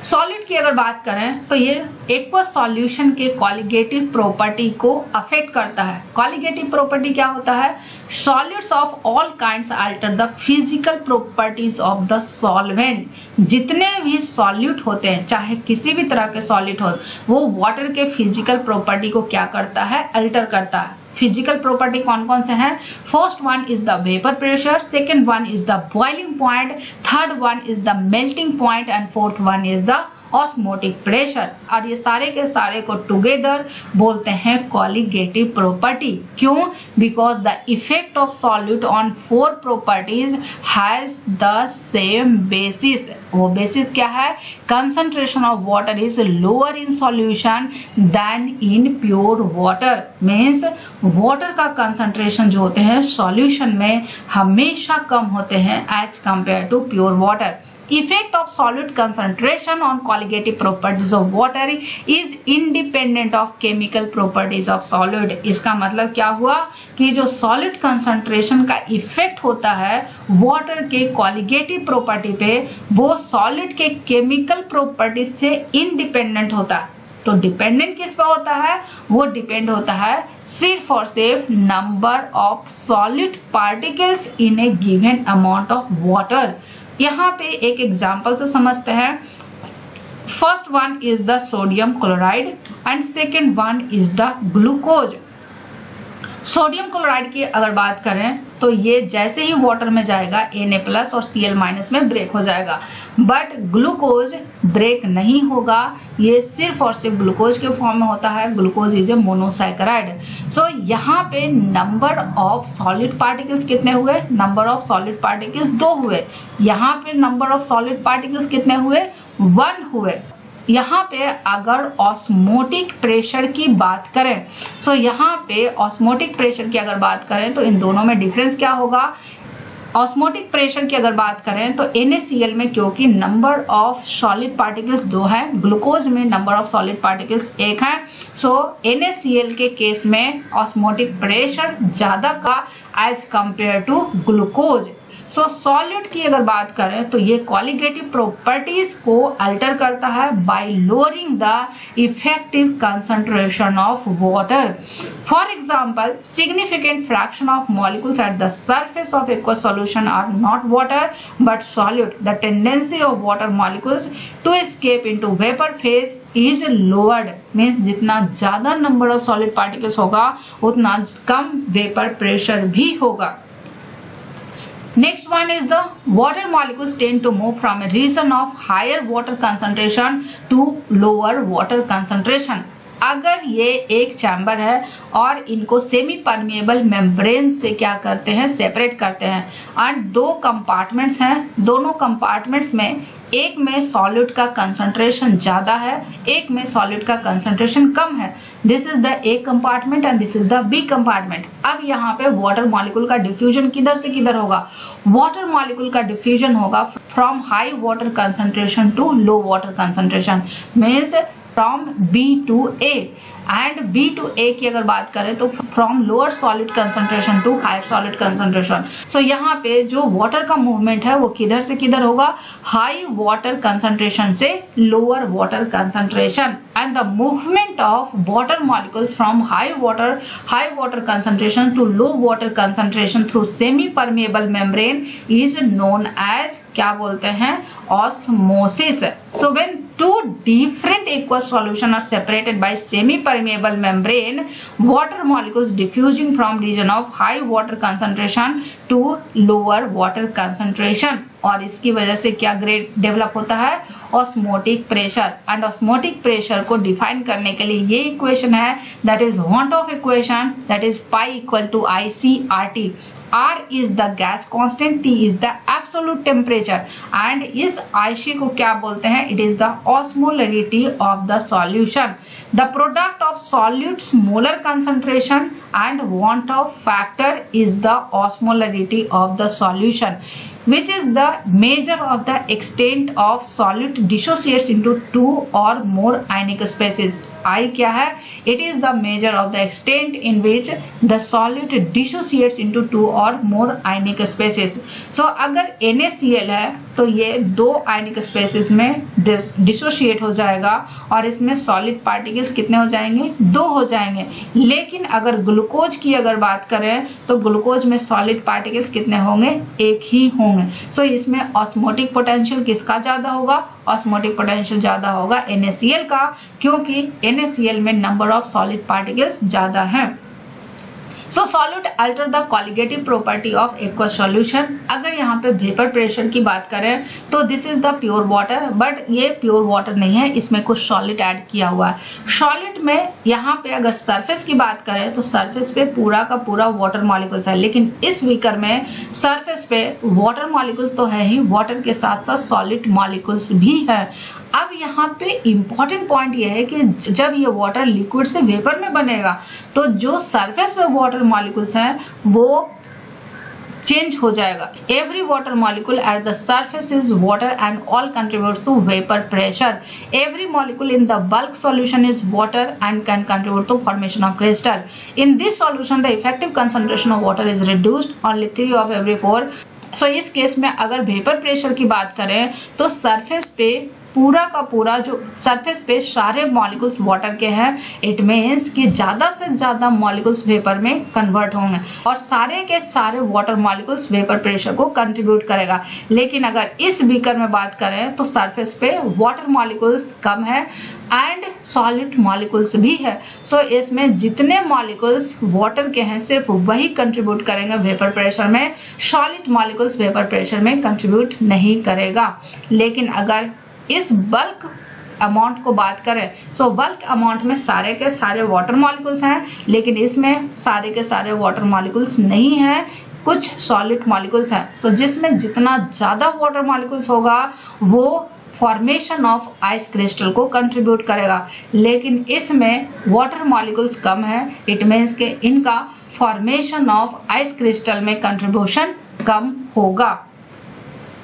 सॉलिड की अगर बात करें तो ये एक्वस सॉल्यूशन के कॉलिगेटिव प्रॉपर्टी को अफेक्ट करता है. कॉलिगेटिव प्रॉपर्टी क्या होता है, solids of all kinds alter the physical properties of the solvent. जितने भी सॉल्यूट होते हैं चाहे किसी भी तरह के सॉलिड हो, वो वाटर के फिजिकल प्रॉपर्टी को क्या करता है, अल्टर करता है. फिजिकल प्रॉपर्टी कौन कौन से हैं, first one is the vapour pressure, second one is the boiling point, third one is the melting point and fourth one is the osmotic pressure. और ये सारे के सारे को टुगेदर बोलते हैं कॉलिगेटिव प्रॉपर्टी. क्यों, because the effect of solute on 4 properties has the same basis. वो बेसिस क्या है, concentration of water is lower in solution than in pure water. Means water का कंसंट्रेशन जो होते हैं सॉल्यूशन में हमेशा कम होते हैं as compare to pure water. Effect of solute concentration on colligative properties of water is independent of chemical properties of solid. इसका मतलब क्या हुआ कि जो solute concentration का इफेक्ट होता है water के colligative property पे, वो solid के chemical properties से independent होता है. तो डिपेंडेंट किस पर होता है, वो डिपेंड होता है सिर्फ और सिर्फ number of solid particles in A given amount of water. यहाँ पे एक एग्जांपल से समझते हैं. First one is the sodium chloride and second one is the glucose. Sodium chloride की अगर बात करें तो ये जैसे ही वाटर में जाएगा Na+ और Cl- में ब्रेक हो जाएगा, बट ग्लूकोज ब्रेक नहीं होगा. ये सिर्फ और सिर्फ ग्लूकोज के फॉर्म में होता है. Glucose is a monosaccharide. So यहाँ पे नंबर ऑफ सॉलिड पार्टिकल्स कितने हुए, नंबर ऑफ सॉलिड पार्टिकल्स 2 हुए. यहाँ पे नंबर ऑफ सॉलिड पार्टिकल्स कितने हुए, 1 हुए. यहाँ पे अगर ऑस्मोटिक प्रेशर की बात करें, सो यहाँ पे ऑस्मोटिक प्रेशर की अगर बात करें तो इन दोनों में डिफरेंस क्या होगा. ऑस्मोटिक प्रेशर की अगर बात करें तो NaCl में क्योंकि नंबर ऑफ सॉलिड पार्टिकल्स 2 हैं, ग्लूकोज में नंबर ऑफ सॉलिड पार्टिकल्स 1 हैं. सो NaCl के केस में ऑस्मोटिक प्रेशर ज्यादा का as compare to glucose. So solute की अगर बात करें तो ये कॉलिगेटिव प्रॉपर्टीज को अल्टर करता है by lowering the effective concentration of water. For example, significant fraction of molecules at the surface of aqueous solution are not water but solute. The tendency of water molecules to escape into vapour phase is lowered. Means जितना ज्यादा नंबर ऑफ सॉलिड पार्टिकल्स होगा उतना कम वेपर प्रेशर भी होगा. Next one is the water molecules tend to move from a region of higher water concentration to lower water concentration. अगर ये एक चैम्बर है और इनको सेमी परमिएबल मेम्ब्रेन से क्या करते हैं, सेपरेट करते हैं. एंड 2 कंपार्टमेंट्स हैं. दोनों कंपार्टमेंट्स में एक में सॉलिड का कंसंट्रेशन ज्यादा है, एक में सॉलिड का कंसंट्रेशन कम है. This is the A compartment and this is the B compartment. अब यहाँ पे वाटर मॉलिक्यूल का डिफ्यूजन किधर से किधर होगा, वाटर मॉलिक्यूल का डिफ्यूजन होगा from high water concentration to low water concentration. Means from B to A and B to A की अगर बात करें तो from lower solid concentration to higher solid concentration. So यहाँ पे जो वाटर का मूवमेंट है वो किधर से किधर होगा, हाई वाटर कंसंट्रेशन से lower water concentration. And the movement of water molecules from high water concentration to low water concentration through semi permeable membrane is known as, क्या बोलते हैं, osmosis. So when two different aqueous solution are separated by semi-permeable membrane, water molecules diffusing from region of high water concentration to lower water concentration, और इसकी वजह से क्या ग्रेड डेवलप होता है, osmotic pressure. And osmotic pressure को डिफाइन करने के लिए ये इक्वेशन है, that is van't Hoff equation, that is pi equal to IC/RT। R is the gas constant, T is the absolute temperature, and इस IC को क्या बोलते हैं, it is the osmolarity of the solution, the product of solutes molar concentration and want of factor is the osmolarity of the solution, which is the measure of the extent of solute dissociates into two or more ionic species. I क्या है, it is the measure of the extent in which the solute dissociates into two or more ionic species. So अगर NaCl है तो ये दो ionic species में dissociate हो जाएगा और इसमें solid particles कितने हो जाएंगे, दो हो जाएंगे। लेकिन अगर ग्लूकोज की अगर बात करें तो ग्लूकोज में solid particles कितने होंगे, एक ही होंगे। सो इसमें ऑस्मोटिक पोटेंशियल किसका ज्यादा होगा, ऑस्मोटिक पोटेंशियल ज्यादा होगा NaCl का, क्योंकि NaCl में नंबर ऑफ सॉलिड पार्टिकल्स ज्यादा हैं। So solute alter the colligative property of aqueous solution. अगर यहाँ पे वेपर प्रेशर की बात करें तो this is the pure water, but ये प्योर वाटर नहीं है, इसमें कुछ सॉलिड ऐड किया हुआ है। सॉलिड में यहाँ पे अगर सरफेस की बात करें तो सरफेस पे पूरा का पूरा वाटर मॉलिक्यूल्स है, लेकिन इस बीकर में सरफेस पे वाटर मॉलिक्यूल्स तो है ही, वाटर के साथ साथ सॉलिड मॉलिक्यूल्स भी है। अब यहाँ पे इंपॉर्टेंट पॉइंट ये है कि जब ये वाटर लिक्विड से वेपर में बनेगा तो जो सरफेस पे वाटर मॉलिक्यूल्स हैं वो चेंज हो जाएगा। Every water molecule at the surface is water and all contributes to vapour pressure. Every molecule in the bulk solution is water and can contribute to formation of crystal. In this solution the effective concentration of water is reduced only 3 of every 4। So इस केस में अगर वेपर प्रेशर की बात करें तो सरफेस पे पूरा का पूरा जो सरफेस पे सारे मॉलिक्यूल्स वाटर के हैं, इट मीन्स कि ज्यादा से ज्यादा मॉलिक्यूल्स वेपर में कन्वर्ट होंगे और सारे के सारे वाटर मॉलिक्यूल्स वेपर प्रेशर को कंट्रीब्यूट करेगा। लेकिन अगर इस बीकर में बात करें तो सरफेस पे वाटर मॉलिक्यूल्स कम है एंड सॉलिड मॉलिक्यूल्स भी है। सो इसमें जितने मॉलिक्यूल्स वाटर के हैं सिर्फ वही कंट्रीब्यूट करेंगे वेपर प्रेशर में, सॉलिड मॉलिक्यूल्स वेपर प्रेशर में कंट्रीब्यूट नहीं करेगा। लेकिन अगर इस बल्क अमाउंट को बात करें सो बल्क अमाउंट में सारे के सारे वाटर मॉलिक्यूल्स हैं, लेकिन इसमें सारे के सारे वाटर मॉलिक्यूल्स नहीं है, कुछ सॉलिड मॉलिक्यूल्स हैं। सो जिसमें जितना ज्यादा वाटर मॉलिक्यूल्स होगा वो फॉर्मेशन ऑफ आइस क्रिस्टल को कंट्रीब्यूट करेगा, लेकिन इसमें वाटर मॉलिक्यूल्स कम है, इट मीन्स के इनका फॉर्मेशन ऑफ आइस क्रिस्टल में कंट्रीब्यूशन कम होगा।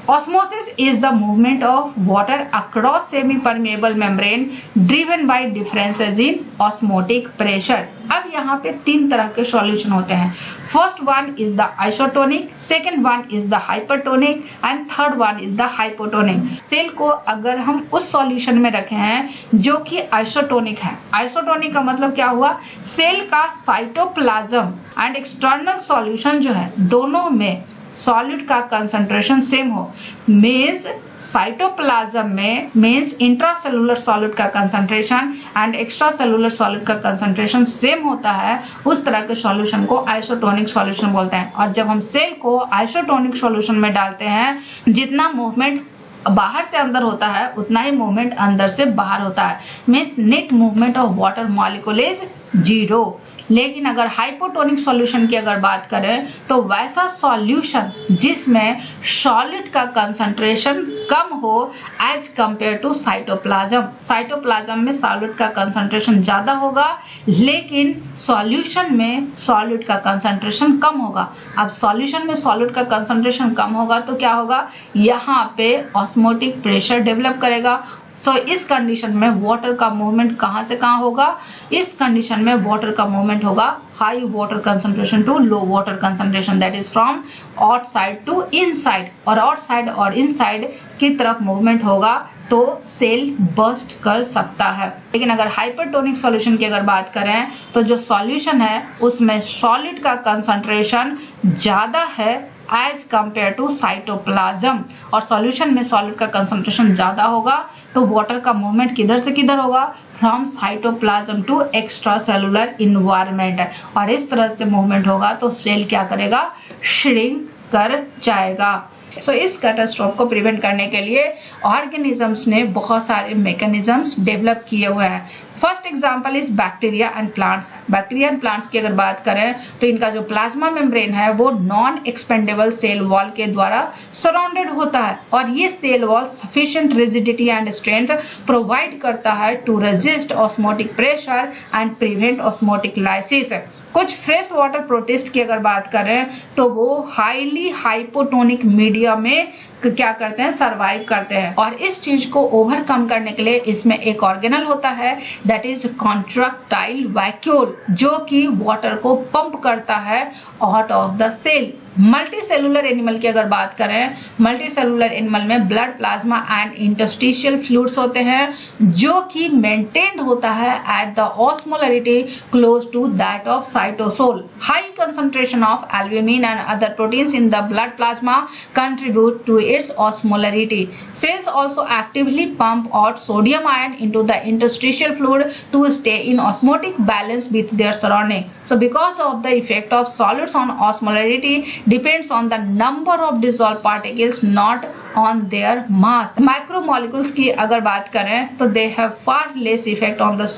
Osmosis is the movement of water across semi-permeable membrane driven by differences in osmotic pressure। अब यहाँ पे तीन तरह के सॉल्यूशन होते हैं। First one is the isotonic, second one is the hypertonic and third one is the hypotonic. Cell को अगर हम उस सॉल्यूशन में रखे हैं जो कि आइसोटोनिक है, आइसोटोनिक का मतलब क्या हुआ, सेल का साइटोप्लाज्म एंड एक्सटर्नल सॉल्यूशन जो है दोनों में सॉलिड का कंसंट्रेशन सेम हो, मीन्स साइटोप्लाज्म में मीन्स इंट्रासेलुलर सॉलिड का concentration and extra cellular solid का कंसंट्रेशन सेम होता है, उस तरह के सॉल्यूशन को आइसोटोनिक सॉल्यूशन बोलते हैं। और जब हम सेल को आइसोटोनिक सॉल्यूशन में डालते हैं, जितना मूवमेंट बाहर से अंदर होता है उतना ही मूवमेंट अंदर से बाहर होता है, means net movement of water molecule is 0। लेकिन अगर हाइपोटोनिक सॉल्यूशन की अगर बात करें तो वैसा सॉल्यूशन जिसमें सॉलिड का कंसंट्रेशन कम हो as compare to cytoplasm. Cytoplasm में सॉलिड का कंसंट्रेशन ज्यादा होगा, लेकिन सॉल्यूशन में सॉलिड का कंसंट्रेशन कम होगा। अब सॉल्यूशन में सॉलिड का कंसंट्रेशन कम होगा तो क्या होगा, यहाँ पे ऑस्मोटिक प्रेशर डेवलप करेगा सो इस कंडीशन में वाटर का मूवमेंट कहां से कहां होगा? इस कंडीशन में वाटर का मूवमेंट होगा high water concentration to low water concentration, that is from outside to inside, और आउटसाइड और इनसाइड की तरफ मूवमेंट होगा तो सेल बर्स्ट कर सकता है। लेकिन अगर हाइपरटोनिक सॉल्यूशन की अगर बात करें तो जो सॉल्यूशन है उसमें सॉलिड का कंसंट्रेशन ज्यादा है एज कंपेयर टू साइटोप्लाज्म, और सॉल्यूशन में सॉलिड का कंसंट्रेशन ज्यादा होगा तो वाटर का मूवमेंट किधर से किधर होगा? From cytoplasm to extracellular environment, और इस तरह से मूवमेंट होगा तो सेल क्या करेगा? श्रिंक कर जाएगा। सो इस कैटास्ट्रोफ को प्रिवेंट करने के लिए ऑर्गेनिजम्स ने बहुत सारे मैकेनिज्म्स डेवलप किए हुए हैं। First example is bacteria and plants. Bacteria and plants की अगर बात करें तो इनका जो प्लाज्मा मेम्ब्रेन है वो नॉन एक्सपेंडेबल सेल वॉल के द्वारा सराउंडेड होता है, और ये cell wall sufficient rigidity and strength provide करता है to resist osmotic pressure and prevent osmotic lysis. कुछ फ्रेश वाटर प्रोटिस्ट की अगर बात करें तो वो हाईली हाइपोटोनिक मीडिया में क्या करते हैं? सरवाइव करते हैं, और इस चीज को ओवरकम करने के लिए इसमें एक ऑर्गेनल होता है दैट इज कॉन्ट्रैक्टाइल वैक्यूल, जो कि वाटर को पंप करता है out of the cell. Multicellular animal की अगर बात करें, मल्टी सेलुलर एनिमल में blood plasma and interstitial fluids होते हैं जो कि मेंटेन्ड होता है at the osmolarity close to that of cytosol. High concentration of albumin and other proteins in the blood plasma contribute to its osmolarity. Cells also actively pump out sodium ion into the interstitial fluid to stay in osmotic balance with their surrounding. So because of the effect of solids on osmolarity depends on the number of dissolved particles, not on their mass. Macromolecules की अगर बात करें तो they have far less effect on the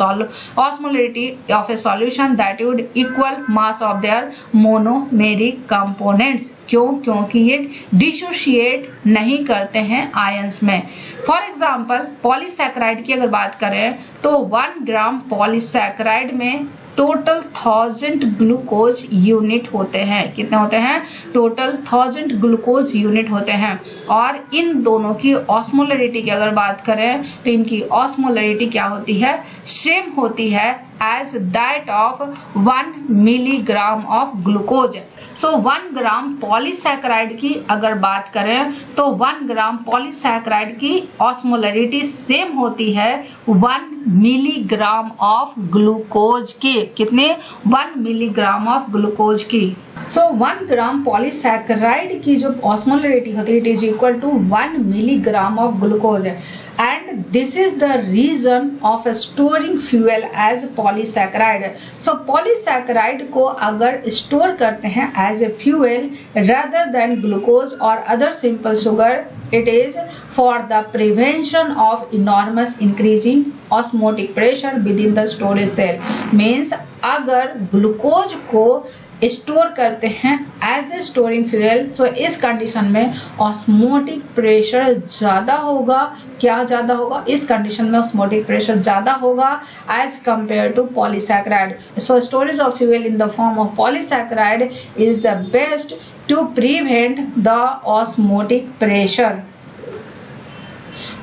osmolarity of a solution that would equal mass of their monomeric components. क्यों? क्योंकि ये डिसोशिएट नहीं करते हैं आयंस में। फॉर एग्जाम्पल पॉलीसैकेराइड की अगर बात करें तो 1 ग्राम पॉलीसैकेराइड में टोटल 1000 ग्लूकोज यूनिट होते हैं। कितने होते हैं? टोटल 1000 ग्लूकोज यूनिट होते हैं, और इन दोनों की ऑस्मोलरिटी की अगर बात करें तो इनकी ऑस्मोलरिटी क्या होती है? सेम होती है as that of 1 milligram of glucose. So 1 gram polysaccharide की अगर बात करें तो 1 ग्राम पॉलीसैकेराइड की ऑस्मोलरिटी सेम होती है 1 मिलीग्राम ऑफ ग्लूकोज की। कितने? 1 मिलीग्राम ऑफ ग्लूकोज की। सो 1 ग्राम पॉलीसैकेराइड की जो ऑस्मोलरिटी होती है it is equal to 1 milligram of glucose, and this is the reason of storing fuel as polysaccharide. So polysaccharide को अगर स्टोर करते हैं as a fuel rather than glucose or other simple sugar, it is for the prevention of enormous increase in osmotic pressure within the storage cell. Means अगर ग्लूकोज को स्टोर करते हैं एज ए स्टोरिंग फ्यूल तो इस कंडीशन में ऑस्मोटिक प्रेशर ज्यादा होगा। क्या ज्यादा होगा? इस कंडीशन में ऑस्मोटिक प्रेशर ज्यादा होगा as compare to polysaccharide. So storage of fuel in the form of polysaccharide is the best to prevent the osmotic pressure.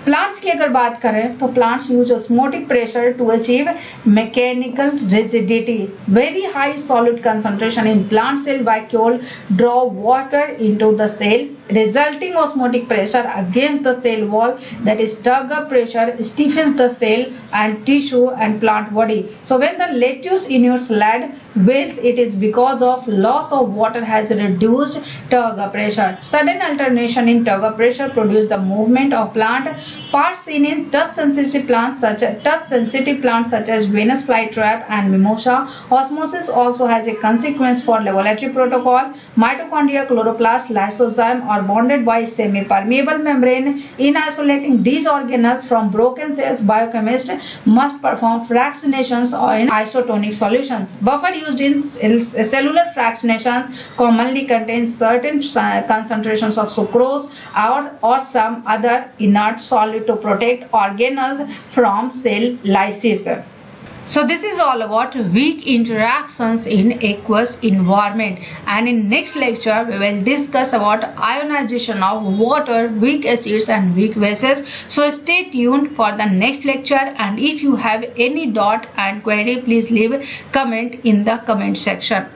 Plants की अगर बात करें तो plants use osmotic pressure to achieve mechanical rigidity. Very high solid concentration in plant cell vacuole draw water into the cell, resulting osmotic pressure against the cell wall, that is tug up pressure, stiffens the cell and tissue and plant body. So when the lettuce in your salad wilts, it is because of loss of water has reduced tug up pressure. Sudden alternation in tug up pressure produce the movement of plant parts seen in touch sensitive plants such as Venus flytrap and mimosa. Osmosis also has a consequence for laboratory protocol. Mitochondria, chloroplast, lysozyme are bonded by semi-permeable membrane. In isolating these organelles from broken cells, biochemists must perform fractionations in isotonic solutions. Buffer used in cellular fractionations commonly contain certain concentrations of sucrose or some other inert solid to protect organelles from cell lysis. So this is all about weak interactions in aqueous environment, and in next lecture we will discuss about ionization of water, weak acids and weak bases. So stay tuned for the next lecture, and if you have any doubt and query, please leave comment in the comment section.